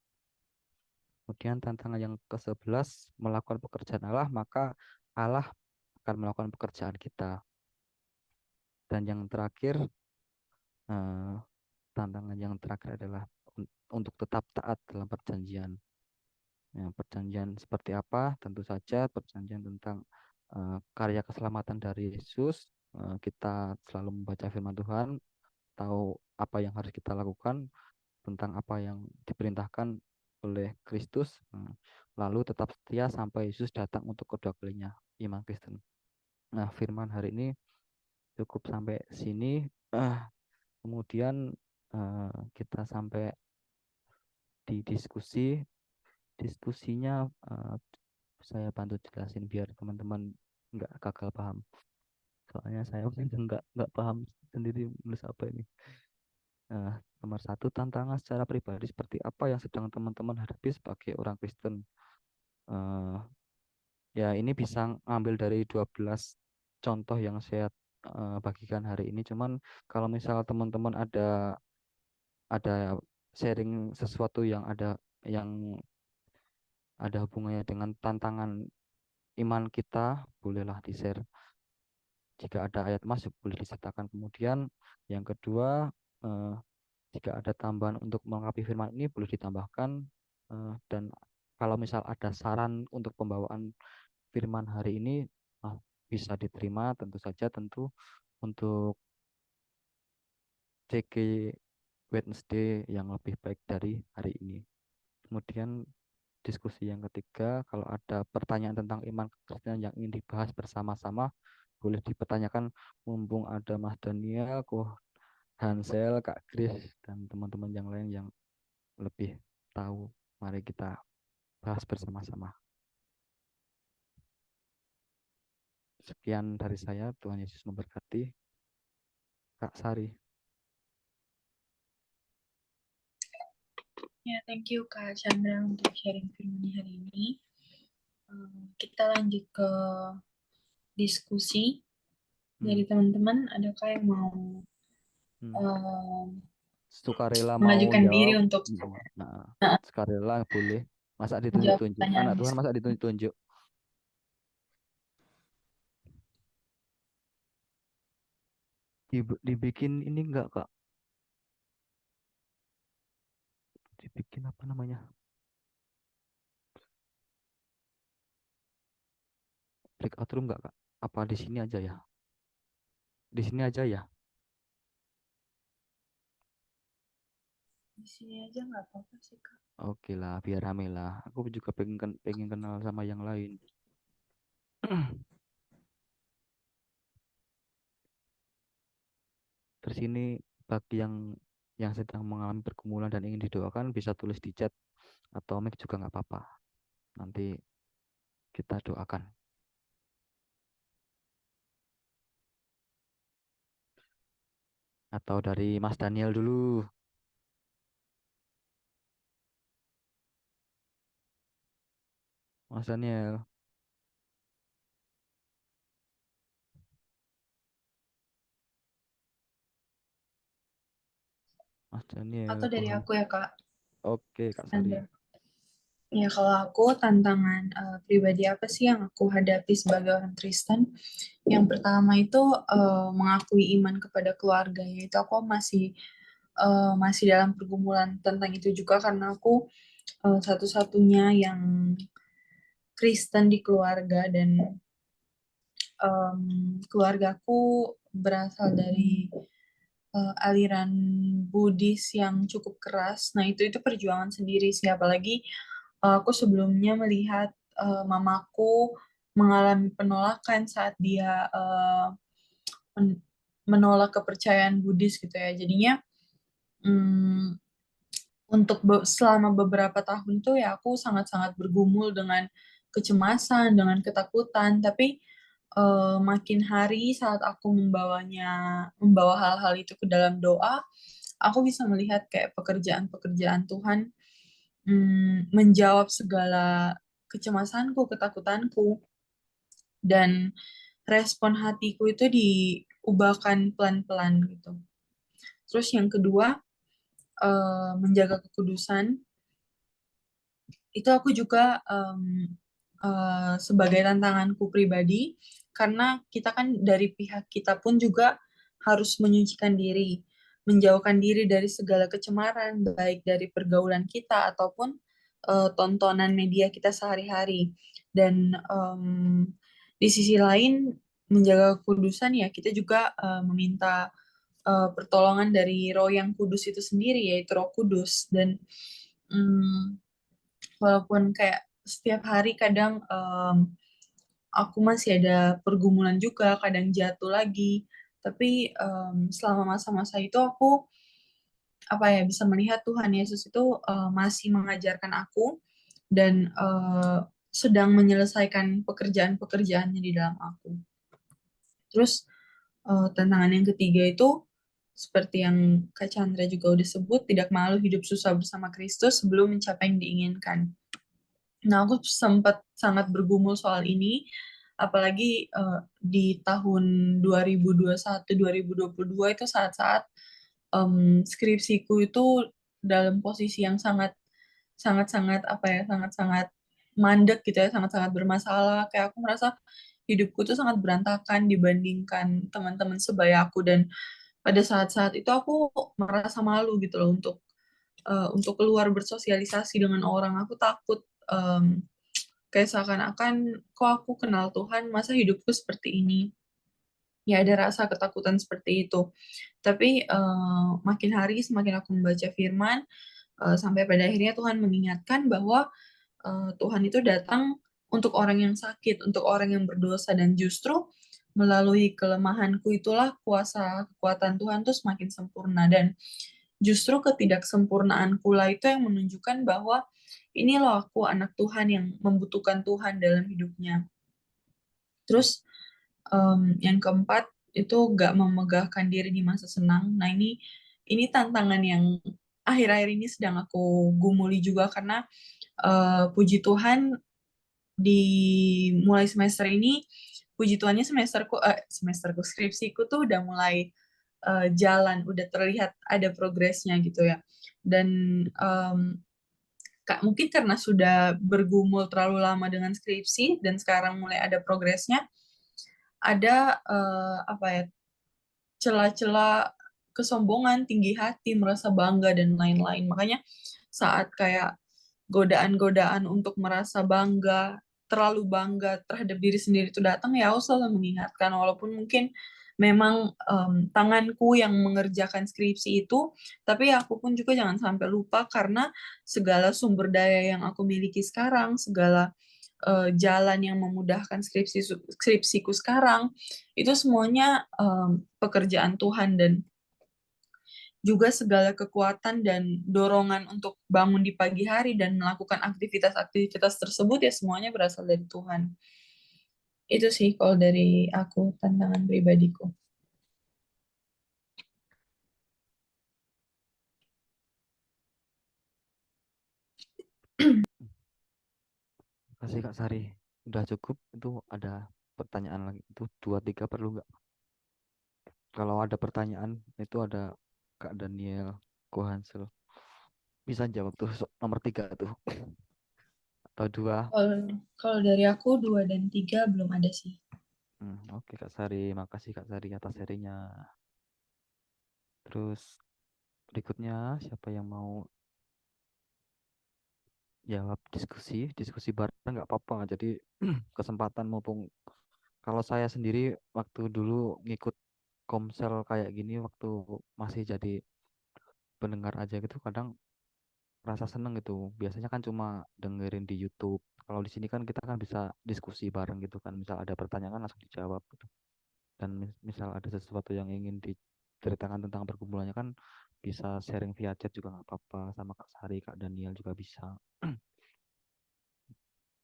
Kemudian tantangan yang ke-11, melakukan pekerjaan Allah, maka Allah akan melakukan pekerjaan kita. Dan yang terakhir, eh, tantangan yang terakhir adalah untuk tetap taat dalam perjanjian. Ya, perjanjian seperti apa? Tentu saja perjanjian tentang karya keselamatan dari Yesus. Kita selalu membaca firman Tuhan, tahu apa yang harus kita lakukan, tentang apa yang diperintahkan oleh Kristus, lalu tetap setia sampai Yesus datang untuk kedua kalinya, iman Kristen. Nah, firman hari ini cukup sampai sini. Kemudian kita sampai di diskusinya, saya bantu jelasin biar teman-teman nggak gagal paham. Soalnya saya nggak paham sendiri nulis apa ini. Nomor satu, tantangan secara pribadi seperti apa yang sedang teman-teman hadapi sebagai orang Kristen. Eh, Ya ini bisa ngambil dari 12 contoh yang saya bagikan hari ini. Cuman kalau misal teman-teman ada sharing sesuatu yang ada hubungannya dengan tantangan iman kita, bolehlah di-share. Jika ada ayat masuk, boleh disertakan. Kemudian yang kedua, eh, jika ada tambahan untuk melengkapi firman ini, boleh ditambahkan. Dan kalau misal ada saran untuk pembawaan firman hari ini, ah, bisa diterima. Tentu saja, tentu untuk CG Wednesday yang lebih baik dari hari ini. Kemudian diskusi yang ketiga, kalau ada pertanyaan tentang iman kekristenan yang ingin dibahas bersama-sama, boleh dipertanyakan, mumpung ada Mas Daniel, Hansel, Kak Grace, dan teman-teman yang lain yang lebih tahu. Mari kita bahas bersama-sama. Sekian dari saya, Tuhan Yesus memberkati. Kak Sari. Ya, thank you Kak Chandra untuk sharing firman hari ini. Kita lanjut ke diskusi dari teman-teman. Adakah yang mau Sukarela mau mengajukan diri jawab. untuk Nah, sukarela boleh. Masa menjawab ditunjuk-tunjuk? pertanyaan Anak Tuhan masa ditunjuk-tunjuk? Dibikin ini enggak, Kak? Dibikin apa namanya? Breakout room enggak, Kak? Apa di sini aja ya? Di sini aja ya? di sini aja nggak apa-apa sih Kak. Oke lah, biar rame lah. Aku juga pengen kenal sama yang lain. Terus ini bagi yang sedang mengalami pergumulan dan ingin didoakan bisa tulis di chat atau mic juga nggak apa-apa. Nanti kita doakan. Atau dari Mas Daniel dulu. Mas Daniel, Mas Daniel, Atau dari aku ya Kak Oke, Kak Sari. Chandra. Ya, kalau aku tantangan pribadi apa sih yang aku hadapi sebagai orang Kristen? Yang pertama itu mengakui iman kepada keluarga, yaitu aku masih dalam pergumulan tentang itu juga karena aku satu-satunya yang Kristen di keluarga dan keluargaku berasal dari aliran Buddhis yang cukup keras. Nah, itu perjuangan sendiri sih, apalagi aku sebelumnya melihat mamaku mengalami penolakan saat dia menolak kepercayaan Buddhis gitu ya. Jadinya mm, untuk selama beberapa tahun tuh ya aku sangat-sangat bergumul dengan kecemasan, dengan ketakutan. Tapi makin hari saat aku membawa hal-hal itu ke dalam doa, aku bisa melihat kayak pekerjaan-pekerjaan Tuhan menjawab segala kecemasanku, ketakutanku, dan respon hatiku itu diubahkan pelan-pelan gitu. Terus yang kedua, menjaga kekudusan, itu aku juga sebagai tantanganku pribadi, karena kita kan dari pihak kita pun juga harus menyucikan diri, menjauhkan diri dari segala kecemaran, baik dari pergaulan kita ataupun tontonan media kita sehari-hari. Dan di sisi lain, menjaga kekudusan ya kita juga meminta pertolongan dari Roh yang Kudus itu sendiri, yaitu Roh Kudus. Dan walaupun kayak setiap hari kadang aku masih ada pergumulan juga, kadang jatuh lagi, tapi selama masa-masa itu aku bisa melihat Tuhan Yesus itu masih mengajarkan aku dan sedang menyelesaikan pekerjaan-pekerjaannya di dalam aku. Terus tantangan yang ketiga itu seperti yang Kak Chandra juga udah sebut, tidak malu hidup susah bersama Kristus sebelum mencapai yang diinginkan. Nah, aku sempat sangat bergumul soal ini, apalagi di tahun 2021-2022 itu saat-saat skripsiku itu dalam posisi yang sangat-sangat sangat-sangat mandek gitu ya, sangat-sangat bermasalah. Kayak aku merasa hidupku tuh sangat berantakan dibandingkan teman-teman sebaya aku, dan pada saat-saat itu aku merasa malu gitu loh untuk keluar bersosialisasi dengan orang. Aku takut kayak seakan-akan kok aku kenal Tuhan, masa hidupku seperti ini. Ya ada rasa ketakutan seperti itu. Tapi makin hari semakin aku membaca firman, sampai pada akhirnya Tuhan mengingatkan bahwa Tuhan itu datang untuk orang yang sakit, untuk orang yang berdosa, dan justru melalui kelemahanku itulah kekuatan Tuhan tuh semakin sempurna. Dan justru ketidaksempurnaan pula itu yang menunjukkan bahwa ini loh aku anak Tuhan yang membutuhkan Tuhan dalam hidupnya. Terus yang keempat, itu gak memegahkan diri di masa senang. Nah, ini tantangan yang akhir-akhir ini sedang aku gumuli juga, karena puji Tuhan di mulai semester ini, puji Tuhannya semesterku skripsiku tuh udah mulai jalan, udah terlihat ada progresnya gitu ya. Dan mungkin karena sudah bergumul terlalu lama dengan skripsi dan sekarang mulai ada progresnya, ada apa ya, celah-celah kesombongan, tinggi hati, merasa bangga dan lain-lain. Makanya saat kayak godaan-godaan untuk merasa bangga, terlalu bangga terhadap diri sendiri itu datang, ya aku selalu mengingatkan, walaupun mungkin memang tanganku yang mengerjakan skripsi itu, tapi aku pun juga jangan sampai lupa, karena segala sumber daya yang aku miliki sekarang, segala jalan yang memudahkan skripsiku sekarang, itu semuanya pekerjaan Tuhan, dan juga segala kekuatan dan dorongan untuk bangun di pagi hari dan melakukan aktivitas-aktivitas tersebut ya semuanya berasal dari Tuhan. Itu sih kalau dari aku, tantangan pribadiku. Kasih Kak Sari. Udah cukup, itu ada pertanyaan lagi. Itu 2-3 perlu nggak? Kalau ada pertanyaan, itu ada Kak Daniel Kohansel. Bisa jawab tuh nomor 3 tuh. Atau 2. Kalau dari aku 2 dan 3 belum ada sih. Oke Kak Sari, makasih Kak Sari atas serinya. Terus berikutnya siapa yang mau jawab diskusi bareng nggak apa-apa. Jadi kesempatan mumpung, kalau saya sendiri waktu dulu ngikut komsel kayak gini, waktu masih jadi pendengar aja gitu, kadang rasa seneng gitu. Biasanya kan cuma dengerin di YouTube. Kalau di sini kan kita kan bisa diskusi bareng gitu kan. Misal ada pertanyaan langsung dijawab gitu. Dan misal ada sesuatu yang ingin diceritakan tentang perkumpulannya kan bisa sharing via chat juga nggak apa-apa, sama Kak Sari, Kak Daniel juga bisa.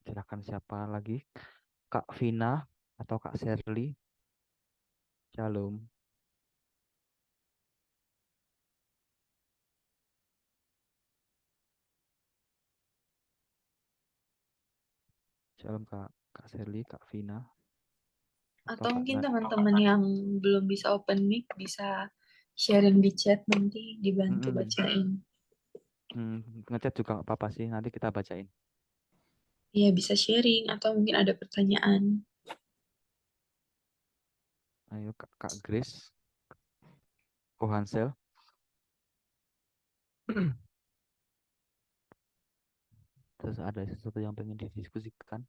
Silakan siapa lagi? Kak Vina atau Kak Shirley? Shalom. Shalom Kak Shirley, Kak Vina atau Atau Kak mungkin teman-teman yang belum bisa open mic bisa sharing di chat, nanti dibantu Mm-mm. bacain. Ngechat juga nggak apa-apa sih, nanti kita bacain. Iya, bisa sharing atau mungkin ada pertanyaan. Ayo Kak Grace Kohansel. Terus ada sesuatu yang pengen didiskusikan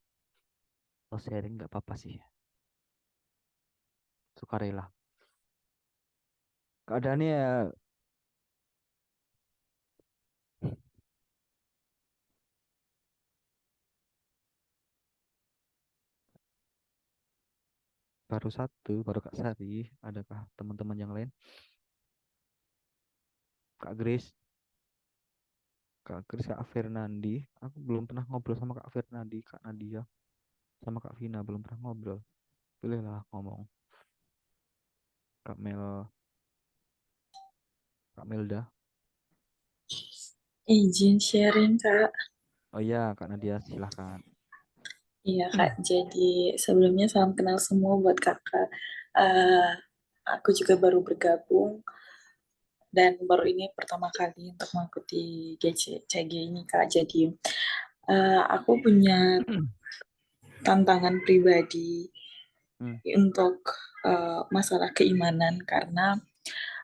atau sharing nggak apa-apa sih, sukarela. Keadaannya ya baru satu, baru Kak Sari. Adakah teman-teman yang lain? Kak Grace, Kak Fernandi. Aku belum pernah ngobrol sama Kak Fernandi, Kak Nadia, sama Kak Vina belum pernah ngobrol. Bolehlah ngomong. Kak Kak Melda. Izin sharing, Kak. Oh iya, Kak Nadia silahkan. Iya, Kak. Jadi sebelumnya salam kenal semua buat Kakak. Eh, aku juga baru bergabung dan baru ini pertama kali untuk mengikuti GCG ini, Kak. Jadi aku punya tantangan pribadi Hmm. untuk masalah keimanan, karena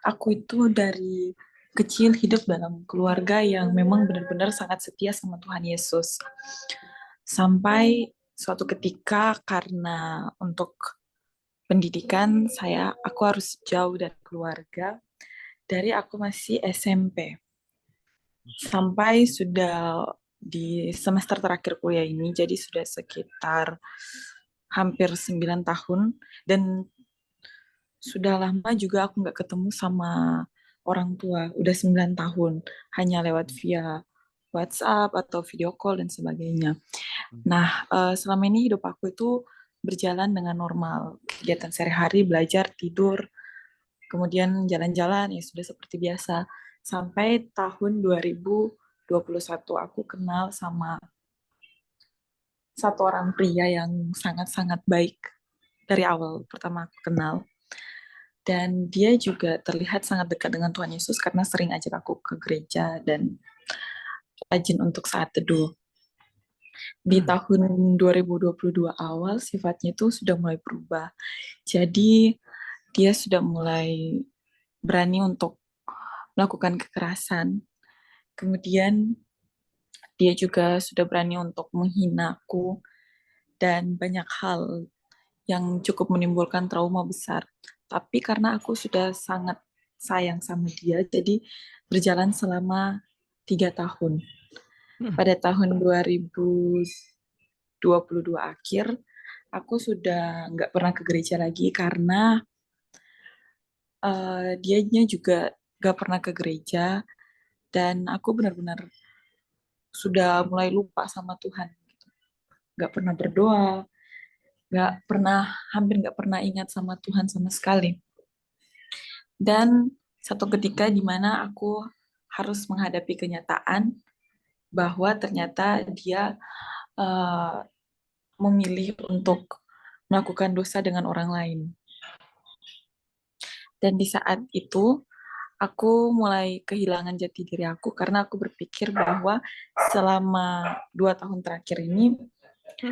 aku itu dari kecil hidup dalam keluarga yang memang benar-benar sangat setia sama Tuhan Yesus. Sampai suatu ketika karena untuk pendidikan aku harus jauh dari keluarga dari aku masih SMP sampai sudah di semester terakhir kuliah ini, jadi sudah sekitar hampir 9 tahun, dan sudah lama juga aku nggak ketemu sama orang tua, udah 9 tahun, hanya lewat via WhatsApp atau video call dan sebagainya. Hmm. Nah, selama ini hidup aku itu berjalan dengan normal. Kegiatan sehari-hari, belajar, tidur, kemudian jalan-jalan, ya sudah seperti biasa. Sampai tahun 2021 aku kenal sama satu orang pria yang sangat-sangat baik dari awal pertama aku kenal. Dan dia juga terlihat sangat dekat dengan Tuhan Yesus karena sering ajak aku ke gereja dan rajin untuk saat teduh. Di tahun 2022 awal sifatnya itu sudah mulai berubah. Jadi dia sudah mulai berani untuk melakukan kekerasan. Kemudian dia juga sudah berani untuk menghinaku dan banyak hal yang cukup menimbulkan trauma besar. Tapi karena aku sudah sangat sayang sama dia, jadi berjalan selama 3 tahun. Pada tahun 2022 akhir, aku sudah nggak pernah ke gereja lagi karena dianya juga nggak pernah ke gereja dan aku benar-benar sudah mulai lupa sama Tuhan. Nggak pernah berdoa, nggak pernah, hampir nggak pernah ingat sama Tuhan sama sekali. Dan satu ketika di mana aku harus menghadapi kenyataan bahwa ternyata dia uh, memilih untuk melakukan dosa dengan orang lain. Dan di saat itu, aku mulai kehilangan jati diri aku karena aku berpikir bahwa selama 2 tahun terakhir ini,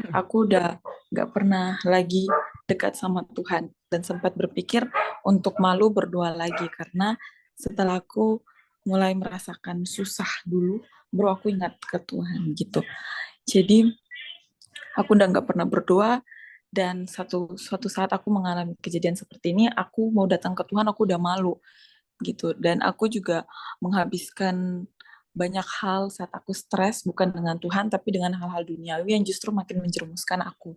aku udah gak pernah lagi dekat sama Tuhan. Dan sempat berpikir untuk malu berdoa lagi karena setelah aku mulai merasakan susah dulu, baru aku ingat ke Tuhan gitu. Jadi aku udah gak pernah berdoa dan suatu saat aku mengalami kejadian seperti ini, aku mau datang ke Tuhan, aku udah malu gitu. Dan aku juga menghabiskan banyak hal saat aku stres, bukan dengan Tuhan, tapi dengan hal-hal duniawi yang justru makin menjerumuskan aku.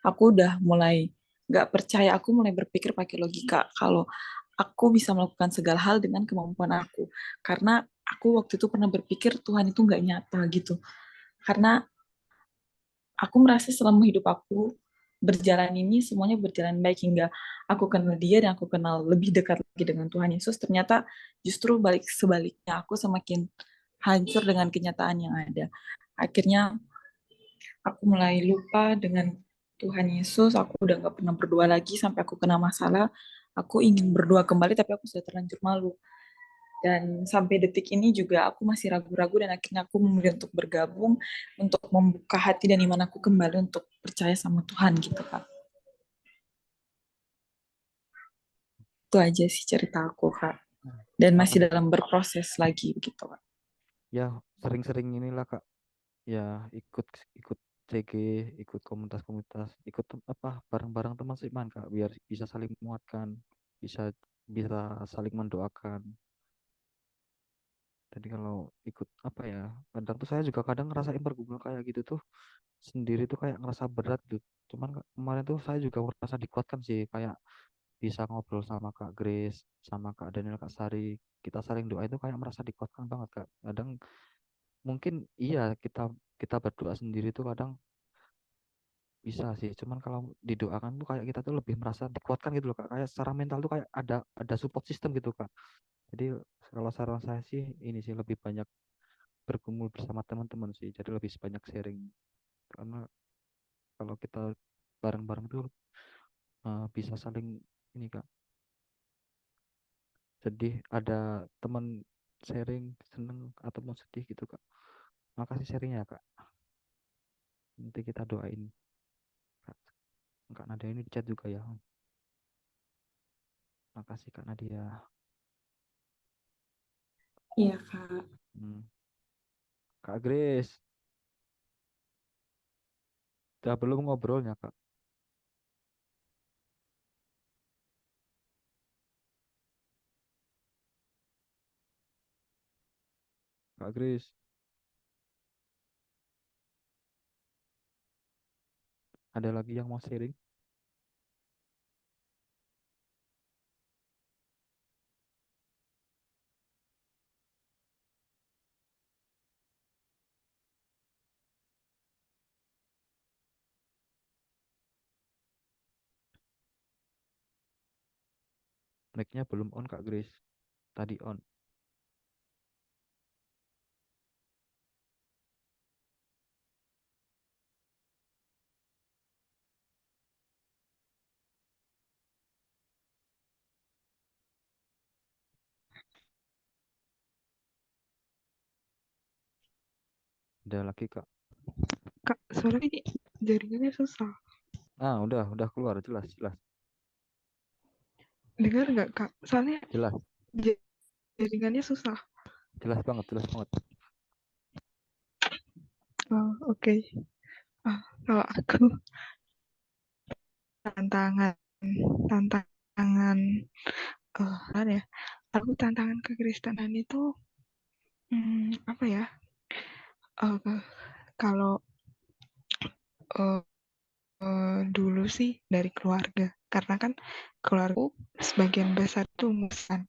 Aku udah mulai gak percaya, aku mulai berpikir pakai logika, kalau aku bisa melakukan segala hal dengan kemampuan aku. Karena aku waktu itu pernah berpikir Tuhan itu gak nyata gitu. Karena aku merasa selama hidup aku berjalan ini semuanya berjalan baik hingga aku kenal dia dan aku kenal lebih dekat lagi dengan Tuhan Yesus. Ternyata justru balik sebaliknya aku semakin hancur dengan kenyataan yang ada. Akhirnya aku mulai lupa dengan Tuhan Yesus. Aku udah gak pernah berdoa lagi sampai aku kena masalah. Aku ingin berdoa kembali tapi aku sudah terlanjur malu. Dan sampai detik ini juga aku masih ragu-ragu dan akhirnya aku memilih untuk bergabung, untuk membuka hati dan iman aku kembali untuk percaya sama Tuhan gitu Kak. Itu aja sih cerita aku Kak. Dan masih Makasih. dalam berproses lagi gitu Kak. Ya, sering-sering inilah Kak. Ya, ikut ikut CG, ikut komunitas-komunitas, ikut apa bareng-bareng teman seiman Kak, biar bisa saling menguatkan, bisa bisa saling mendoakan. Jadi kalau ikut apa ya, kadang tuh saya juga kadang ngerasain pergumulan kayak gitu tuh sendiri tuh kayak ngerasa berat tuh. Cuman kemarin tuh saya juga merasa dikuatkan sih, kayak bisa ngobrol sama Kak Grace, sama Kak Daniel, Kak Sari, kita saling doa itu kayak merasa dikuatkan banget Kak. Kadang mungkin iya kita kita berdoa sendiri tuh kadang bisa sih, cuman kalau didoakan tuh kayak kita tuh lebih merasa dikuatkan gitu loh Kak, kayak secara mental tuh kayak ada support system gitu Kak. Jadi kalau saran saya sih ini sih lebih banyak bergumul bersama teman-teman sih, jadi lebih banyak sharing. Karena kalau kita bareng-bareng tuh bisa saling ini Kak, sedih ada teman sharing, seneng ataupun sedih gitu Kak. Makasih sharingnya Kak, nanti kita doain Kak. Kak Nadia ini di chat juga ya. Makasih Kak Nadia. Iya Kak. Hmm. Kak Grace, udah belum ngobrolnya Kak? Kak Grace, ada lagi yang mau sharing? Mic-nya belum on Kak Grace. Tadi on. Udah lagi Kak. Kak, suara ini jaringannya susah. Udah keluar jelas. Dengar nggak, Kak? Soalnya Jelas. jaringannya susah. Jelas banget. Oh, oke. Kalau aku tantangan apa ya? Aku tantangan kekristenan itu apa ya? Kalau dulu sih dari keluarga, karena kan keluargaku sebagian besar tuh Muslim.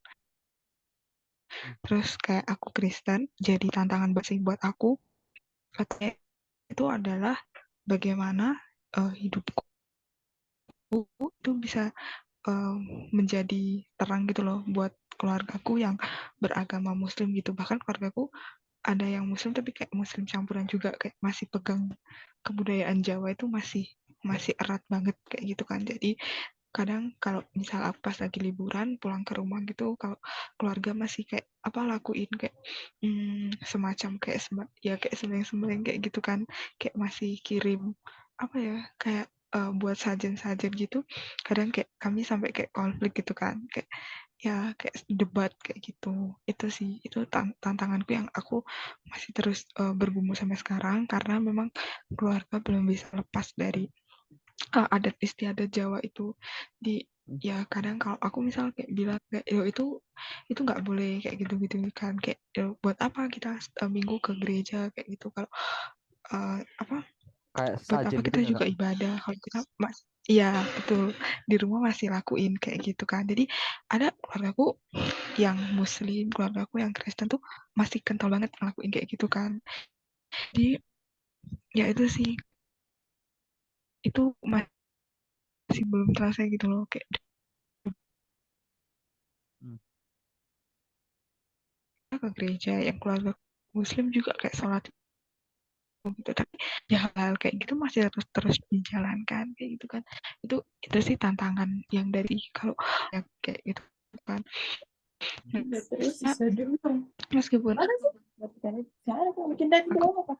Terus kayak aku Kristen, jadi tantangan besar buat aku katanya itu adalah bagaimana hidupku itu bisa menjadi terang gitu loh buat keluargaku yang beragama Muslim gitu. Bahkan keluargaku ada yang Muslim tapi kayak Muslim campuran juga, kayak masih pegang kebudayaan Jawa itu masih erat banget kayak gitu kan. Jadi kadang kalau misal aku pas lagi liburan pulang ke rumah gitu, kalau keluarga masih kayak apa lakuin kayak semacam kayak kayak sembeleng-sembeleng kayak gitu kan, kayak masih kirim apa ya kayak buat sajen-sajen gitu. Kadang kayak kami sampai kayak konflik gitu kan, kayak ya kayak debat kayak gitu. Itu sih itu tantanganku yang aku masih terus bergumul sampai sekarang, karena memang keluarga belum bisa lepas dari adat istiadat Jawa itu. Di ya kadang kalau aku misal kayak bilang kayak itu nggak boleh kayak gitu-gitu kan, kayak buat apa kita minggu ke gereja kayak gitu kalau apa Kayak buat sajen apa gitu kita nggak juga Kak? ibadah kalau kita iya betul, di rumah masih lakuin kayak gitu kan. Jadi ada keluargaku yang Muslim, keluargaku yang Kristen tuh masih kental banget ngelakuin kayak gitu kan. Jadi ya itu sih, itu masih belum terasa gitu loh, kayak Hmm. ke gereja yang keluarga Muslim juga kayak sholat gitu, tapi ya hal kayak gitu masih harus terus dijalankan kayak gitu kan. Itu sih tantangan yang dari kalau ya kayak gitu kan. Terus Nah, sisa dulu. meskipun Mana sih? Saya mau bikin dari aku berapa?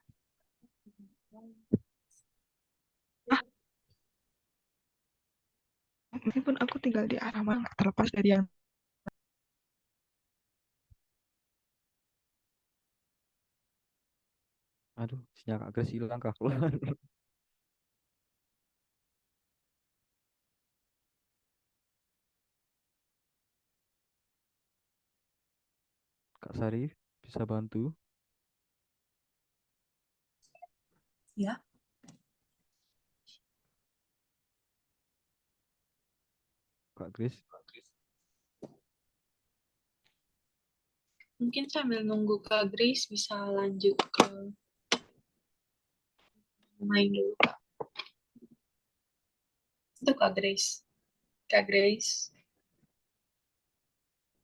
meskipun aku tinggal di asrama nggak terlepas dari yang Aduh, sinyal Kak Grace hilang Kak keluar. Kak Sari bisa bantu Ya. Kak Grace. Mungkin sambil nunggu Kak Grace bisa lanjut ke main dulu Kak. Itu Kak Grace. Kak Grace.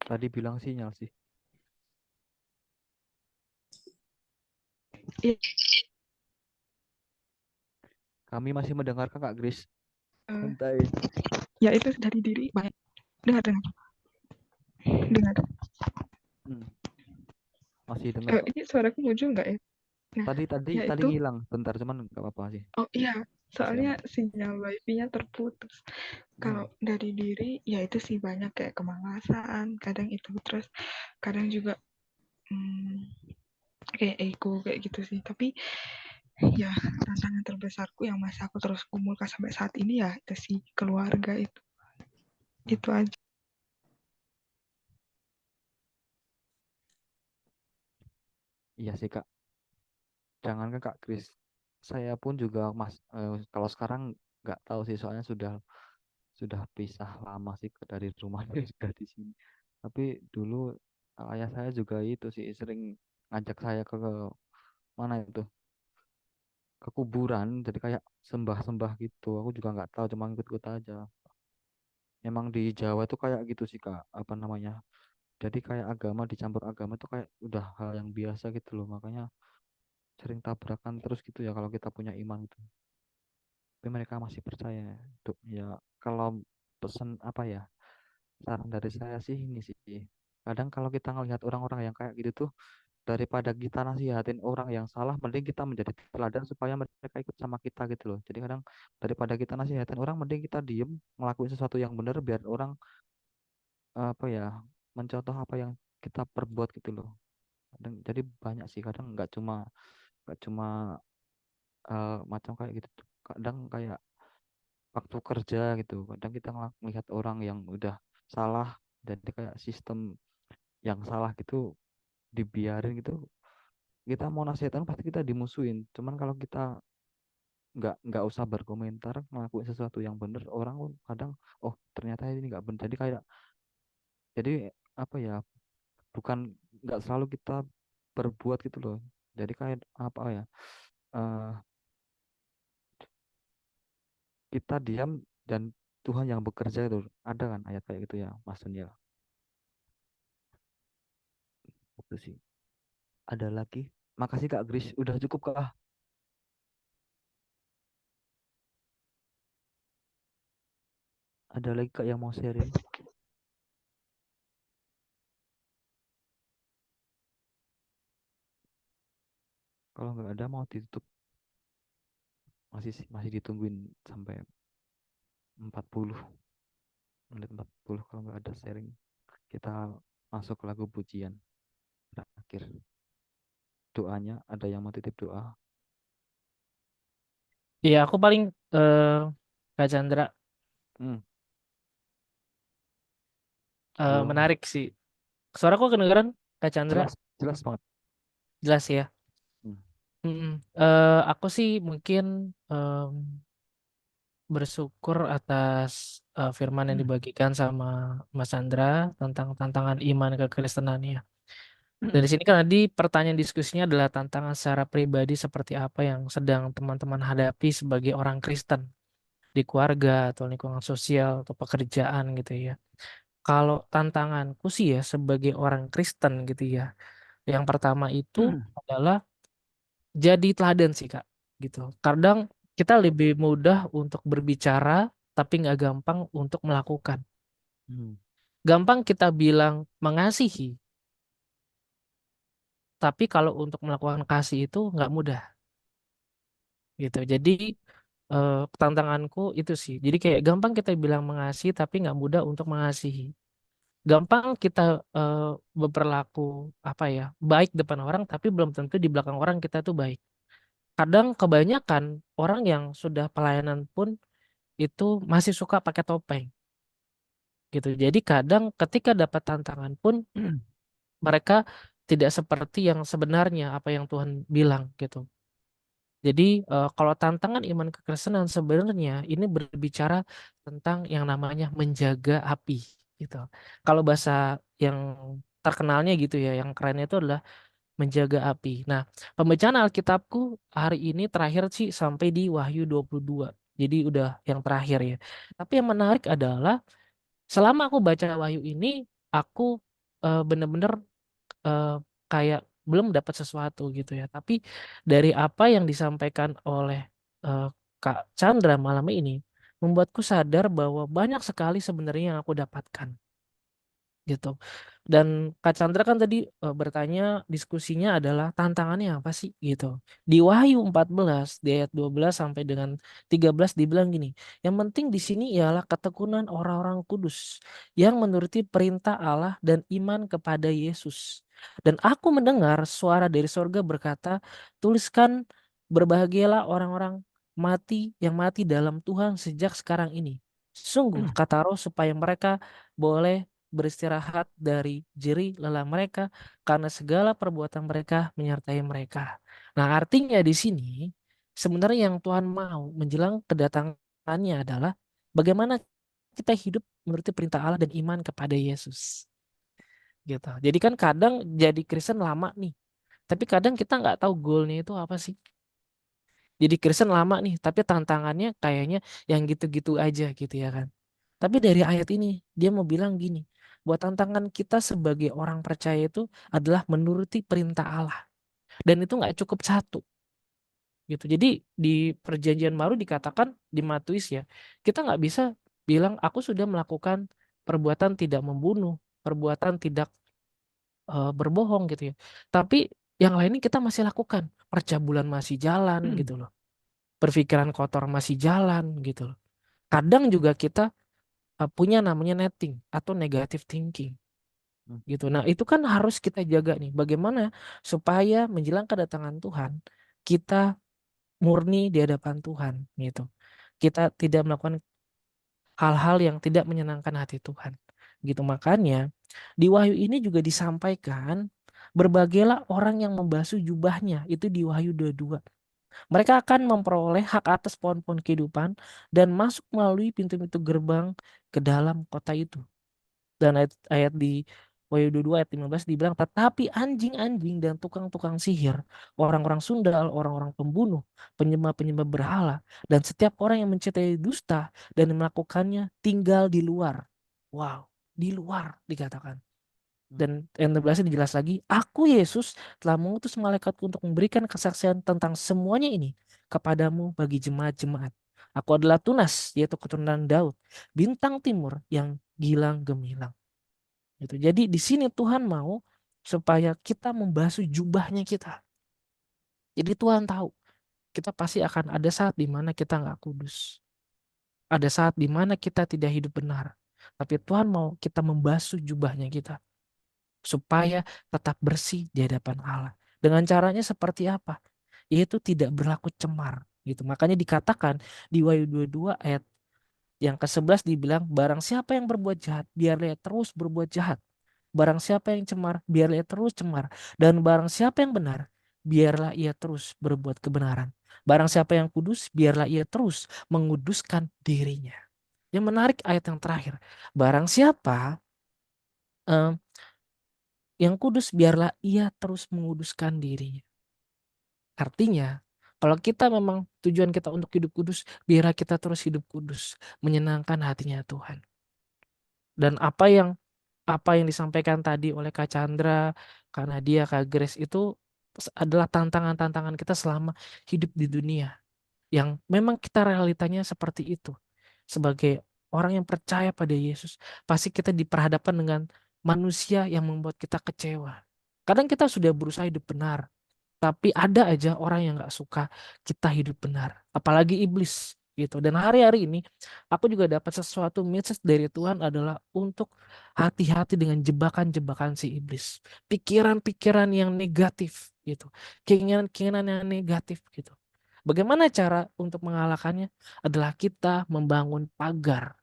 Tadi bilang sinyal sih. ya, Kami masih mendengarkan Kak Grace. eh, Santai. ya itu dari diri banyak. Dengar dengar. Hmm. Masih dengar kok. Ini suaraku muncul nggak ya? Nah, Tadi tadi ya tadi itu. ngilang. Bentar cuman nggak apa-apa sih. Oh iya, Masih soalnya aman. sinyal wifi-nya terputus. Kalau Hmm. dari diri, ya itu sih banyak kayak kemalasan, kadang itu terus, kadang juga kayak ego kayak gitu sih. Tapi ya tantangan terbesarku yang masih aku terus kumpulkan sampai saat ini ya itu sih keluarga itu. Hmm. Itu aja. Iya sih Kak. Jangankan Kak Grace. Saya pun juga kalau sekarang nggak tahu sih soalnya sudah pisah lama sih dari rumah sudah di sini. Tapi dulu ayah saya juga itu sih sering ngajak saya ke mana itu ke kuburan jadi kayak sembah-sembah gitu. Aku juga nggak tahu cuma ikut-ikut aja. Emang di Jawa tuh kayak gitu sih Kak, apa namanya? Jadi kayak agama dicampur agama tuh kayak udah hal yang biasa gitu loh, makanya sering tabrakan terus gitu ya kalau kita punya iman itu. Tapi mereka masih percaya. Tuh, ya kalau pesan apa ya? Saran dari saya sih ini sih. Kadang kalau kita ngelihat orang-orang yang kayak gitu tuh, daripada kita nasihatin orang yang salah, mending kita menjadi teladan supaya mereka ikut sama kita gitu loh. Jadi kadang daripada kita nasihatin orang, mending kita diem ngelakuin sesuatu yang benar biar orang apa ya mencontoh apa yang kita perbuat gitu loh. Jadi banyak sih kadang nggak cuma macam kayak gitu tuh. Kadang kayak waktu kerja gitu. Kadang kita melihat orang yang udah salah, jadi kayak sistem yang salah gitu dibiarin gitu. Kita mau nasihatin pasti kita dimusuhin. Cuman kalau kita nggak usah berkomentar ngelakuin sesuatu yang bener, orang pun kadang oh ternyata ini nggak bener. Jadi apa ya, bukan nggak selalu kita berbuat gitu loh. Jadi kayak apa ya, eh, kita diam dan Tuhan yang bekerja itu, ada kan ayat kayak gitu ya maksudnya. Itu sih. Ada lagi? Makasih Kak Gris, udah cukup Kak. Ada lagi Kak yang mau sharing? Kalau nggak ada mau ditutup. Masih ditungguin sampai 40 menit 40. Kalau nggak ada sharing, kita masuk ke lagu pujian terakhir. Doanya, ada yang mau titip doa? Iya, aku paling Kak Chandra Hmm, halo. menarik sih. Suaraku kedengeran Kak Chandra? Jelas, jelas banget. Jelas ya. Hmm. Mm-mm. Aku sih mungkin bersyukur atas firman yang dibagikan sama Mas Chandra tentang tantangan iman kekristenan ya. Dan di sini kan tadi pertanyaan diskusinya adalah tantangan secara pribadi seperti apa yang sedang teman-teman hadapi sebagai orang Kristen di keluarga atau lingkungan sosial atau pekerjaan gitu ya. Kalau tantanganku sih ya sebagai orang Kristen gitu ya. Yang pertama itu adalah jadi teladan sih Kak gitu. Kadang kita lebih mudah untuk berbicara tapi nggak gampang untuk melakukan. Hmm. Gampang kita bilang mengasihi, tapi kalau untuk melakukan kasih itu nggak mudah gitu. Jadi tantanganku itu sih. Jadi kayak gampang kita bilang mengasihi tapi nggak mudah untuk mengasihi. Gampang kita eh, berperilaku apa ya baik depan orang tapi belum tentu di belakang orang kita tuh baik. Kadang kebanyakan orang yang sudah pelayanan pun itu masih suka pakai topeng gitu. Jadi kadang ketika dapat tantangan pun mereka tidak seperti yang sebenarnya apa yang Tuhan bilang gitu. Jadi kalau tantangan iman kekristenan sebenarnya ini berbicara tentang yang namanya menjaga api gitu. Kalau bahasa yang terkenalnya gitu ya, yang kerennya itu adalah menjaga api. Nah, pembacaan Alkitabku hari ini terakhir sih sampai di Wahyu 22. Jadi udah yang terakhir ya. Tapi yang menarik adalah selama aku baca Wahyu ini, aku bener-bener eh, kayak belum dapat sesuatu gitu ya. Tapi dari apa yang disampaikan oleh eh, Kak Chandra malam ini, membuatku sadar bahwa banyak sekali sebenarnya yang aku dapatkan gitu. Dan Kak Chandra kan tadi bertanya diskusinya adalah tantangannya apa sih gitu. Di Wahyu 14 di ayat 12 sampai dengan 13 dibilang gini, yang penting di sini ialah ketekunan orang-orang kudus yang menuruti perintah Allah dan iman kepada Yesus. Dan aku mendengar suara dari sorga berkata, tuliskan berbahagialah orang-orang yang mati dalam Tuhan sejak sekarang ini. Sungguh kata Roh supaya mereka boleh beristirahat dari jerih lelah mereka karena segala perbuatan mereka menyertai mereka. Nah, artinya di sini sebenarnya yang Tuhan mau menjelang kedatangannya adalah bagaimana kita hidup menurut perintah Allah dan iman kepada Yesus. Gitu. Jadi kan kadang jadi Kristen lama nih, tapi kadang kita nggak tahu goalnya itu apa sih. Jadi Kristen lama nih, tapi tantangannya kayaknya yang gitu-gitu aja gitu ya kan. Tapi dari ayat ini dia mau bilang gini, buat tantangan kita sebagai orang percaya itu adalah menuruti perintah Allah. Dan itu nggak cukup satu gitu. Jadi di perjanjian baru dikatakan di Matius ya, kita nggak bisa bilang aku sudah melakukan perbuatan tidak membunuh, perbuatan tidak berbohong gitu ya. Tapi yang lainnya kita masih lakukan. Percabulan masih jalan gitu loh. Berpikiran kotor masih jalan gitu loh. Kadang juga kita punya namanya netting atau negative thinking gitu. Nah, itu kan harus kita jaga nih. Bagaimana supaya menjelang kedatangan Tuhan kita murni di hadapan Tuhan gitu. Kita tidak melakukan hal-hal yang tidak menyenangkan hati Tuhan. Gitu makanya di Wahyu ini juga disampaikan berbagailah orang yang membasuh jubahnya, itu di Wahyu 22. Mereka akan memperoleh hak atas pohon-pohon kehidupan dan masuk melalui pintu-pintu gerbang ke dalam kota itu. Dan ayat di Wahyu 22 ayat 15 dibilang, tetapi anjing-anjing dan tukang-tukang sihir, orang-orang sundal, orang-orang pembunuh, penyembah-penyembah berhala, dan setiap orang yang mencintai dusta dan melakukannya tinggal di luar. Wow, di luar dikatakan. Dan ayat 16 dijelas lagi, aku Yesus telah mengutus malaikatku untuk memberikan kesaksian tentang semuanya ini kepadamu bagi jemaat-jemaat. Aku adalah Tunas, yaitu keturunan Daud, bintang timur yang gilang gemilang. Gitu. Jadi di sini Tuhan mau supaya kita membasuh jubahnya kita. Jadi Tuhan tahu kita pasti akan ada saat di mana kita nggak kudus. Ada saat di mana kita tidak hidup benar. Tapi Tuhan mau kita membasuh jubahnya kita supaya tetap bersih di hadapan Allah. Dengan caranya seperti apa? Yaitu tidak berlaku cemar. Gitu. Makanya dikatakan di Wahyu 22 ayat yang ke-11 dibilang, barang siapa yang berbuat jahat, biarlah ia terus berbuat jahat. Barang siapa yang cemar, biarlah ia terus cemar. Dan barang siapa yang benar, biarlah ia terus berbuat kebenaran. Barang siapa yang kudus, biarlah ia terus menguduskan dirinya. Yang menarik ayat yang terakhir. Barang siapa eh, yang kudus, biarlah ia terus menguduskan dirinya. Artinya, kalau kita memang tujuan kita untuk hidup kudus, biarlah kita terus hidup kudus, menyenangkan hatinya Tuhan. Dan apa yang disampaikan tadi oleh Kak Chandra, karena dia Kak Grace itu adalah tantangan-tantangan kita selama hidup di dunia. Yang memang kita realitanya seperti itu. Sebagai orang yang percaya pada Yesus, pasti kita diperhadapkan dengan manusia yang membuat kita kecewa. Kadang kita sudah berusaha hidup benar, tapi ada aja orang yang gak suka kita hidup benar. Apalagi iblis gitu. Dan hari-hari ini aku juga dapat sesuatu message dari Tuhan adalah untuk hati-hati dengan jebakan-jebakan si iblis. Pikiran-pikiran yang negatif gitu. Keinginan-keinginan yang negatif gitu. Bagaimana cara untuk mengalahkannya? Adalah kita membangun pagar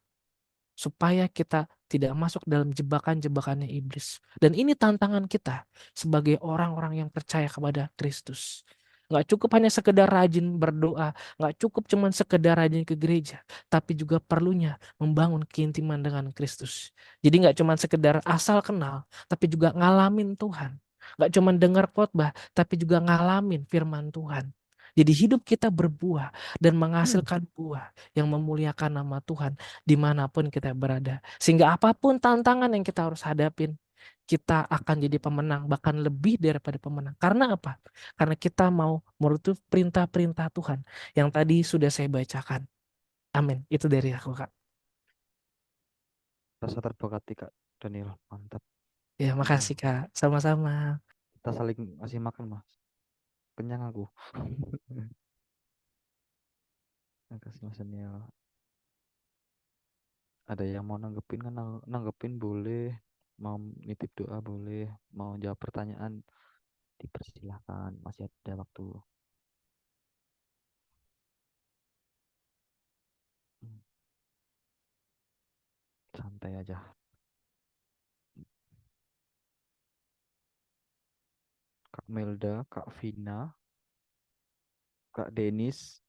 supaya kita tidak masuk dalam jebakan-jebakannya iblis. Dan ini tantangan kita sebagai orang-orang yang percaya kepada Kristus. Nggak cukup hanya sekedar rajin berdoa, nggak cukup cuma sekedar rajin ke gereja, tapi juga perlunya membangun keintiman dengan Kristus. Jadi nggak cuma sekedar asal kenal, tapi juga ngalamin Tuhan. Nggak cuma dengar khotbah, tapi juga ngalamin firman Tuhan. Jadi hidup kita berbuah dan menghasilkan buah yang memuliakan nama Tuhan dimanapun kita berada. Sehingga apapun tantangan yang kita harus hadapin, kita akan jadi pemenang, bahkan lebih daripada pemenang. Karena apa? Karena kita mau menuruti perintah-perintah Tuhan yang tadi sudah saya bacakan. Amin. Itu dari aku, Kak. Rasa terberkati Kak Daniel, mantap. Ya, makasih, Kak. Sama-sama. Kita saling ngasih makan Mas. Kenyang aku. Makasih Mas Daniel. Ada yang mau nanggepin kan nanggepin boleh, mau nitip doa boleh, mau jawab pertanyaan dipersilahkan, masih ada waktu. Santai aja. Kak Melda, Kak Vina, Kak Denis,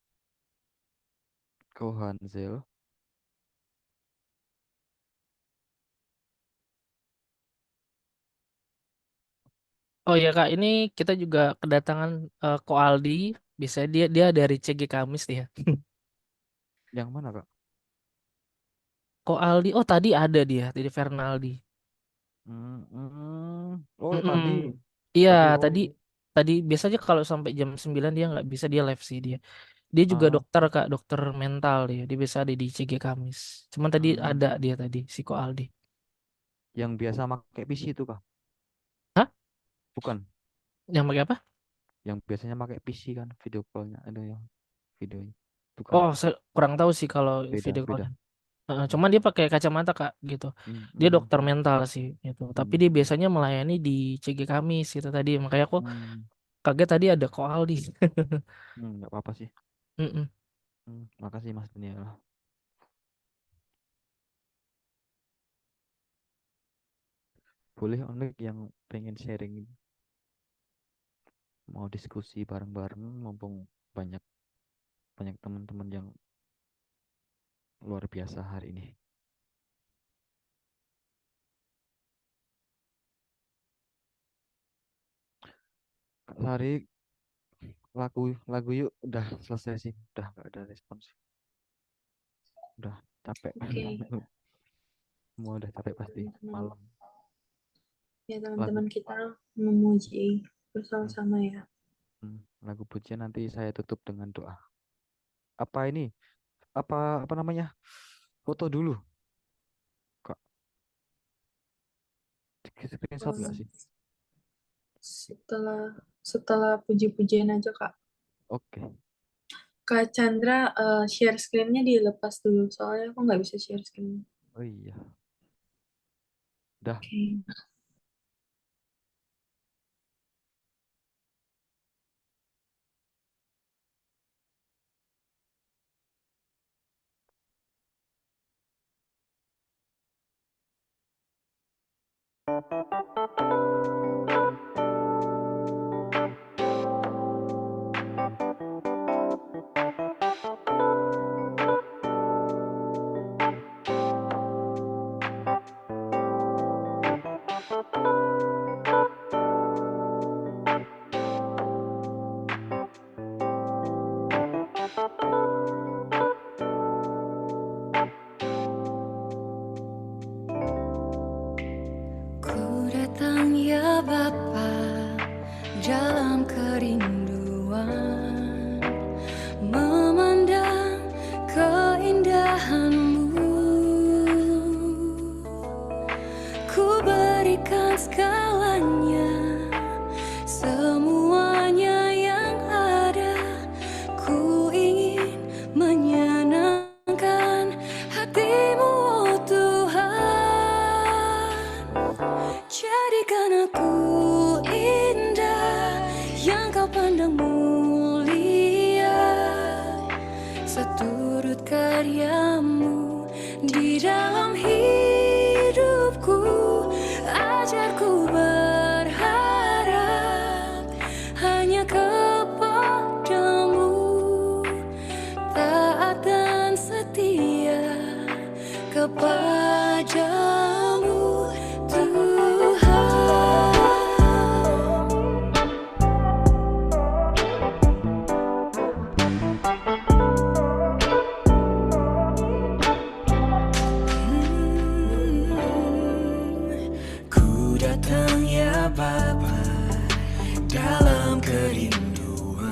Ko Hanzel, Oh ya, Kak, ini kita juga kedatangan Ko Aldi. Bisa dia dari CG Kamis ya. yang mana Kak? Ko Ko Aldi. Oh, tadi ada dia, tadi Fernaldi. Oh, Mm-mm. tadi Iya, tadi tadi biasanya kalau sampai jam 9 dia nggak bisa, dia live sih dia. Dia juga ah, dokter Kak, dokter mental dia. Dia biasa ada di CG Kamis. Cuman tadi hmm, ada dia tadi, si Ko Aldi. yang biasa pakai PC itu kah? Hah? Bukan, Yang pakai apa? yang biasanya pakai PC kan video callnya ada yang videonya. Bukan, Oh, saya kurang tahu sih kalau beda video call. beda. Hmm, Cuman dia pakai kacamata Kak gitu. hmm, Dia hmm, dokter hmm, mental sih gitu. Tapi hmm, dia biasanya melayani di CG Kamis gitu tadi. Makanya aku hmm, kaget tadi ada Ko Aldi. nggak apa-apa sih. Mm-mm. Makasih Mas Daniel. Boleh Onik yang pengen sharing, mau diskusi bareng-bareng, mumpung banyak banyak teman-teman yang luar biasa hari ini. Kak Sari, lagu lagu yuk udah selesai sih, udah nggak ada respons, udah capek. Oke, Semua udah capek pasti teman-teman. malam Ya, lagu. teman-teman kita memuji Hmm, bersama-sama ya. lagu pujian nanti saya tutup dengan doa. Apa ini? Apa namanya? Foto dulu, Kak. Screenshot nggak Eh, sih? setelah setelah puji-pujian aja Kak. Oke. Kak Chandra, share screen-nya dilepas dulu, soalnya aku nggak bisa share screen. Oh iya. Dah. Oke. Ku datang ya Bapa dalam kerinduan, memandang keindahan-Mu. Ku berikan segalanya, semuanya yang ada. Ku ingin menyenangkan hati-Mu, oh Tuhan. Jadikan aku indah yang Kau pandang mulia, seturut karya-Mu di dalam hidupku. Ajarku berharap hanya kepada-Mu, taat dan setia kepada-Mu, Tuhan. Ku datang ya Bapa dalam kerinduan,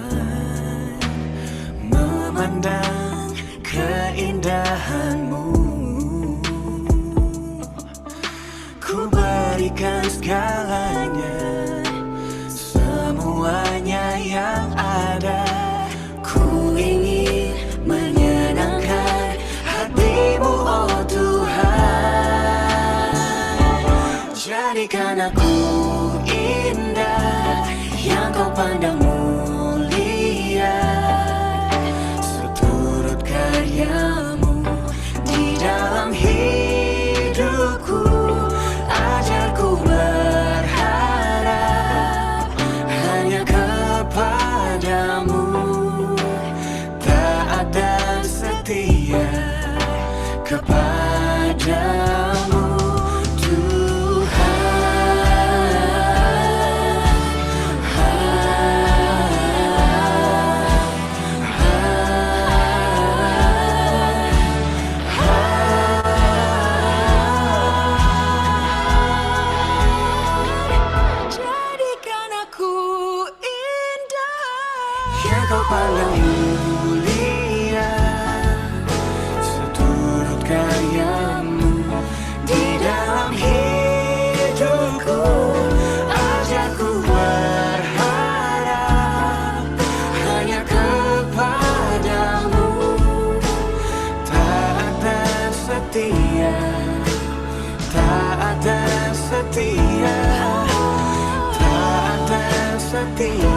memandang keindahan-Mu. Ku berikan segalanya, semuanya yang ada. Ku ingin menyenangkan hati-Mu, oh Tuhan. Jadikan aku indah yang Kau pandang mulia, seturut karya-Mu di dalam hidupku. Ajarku berharap yang kau pandang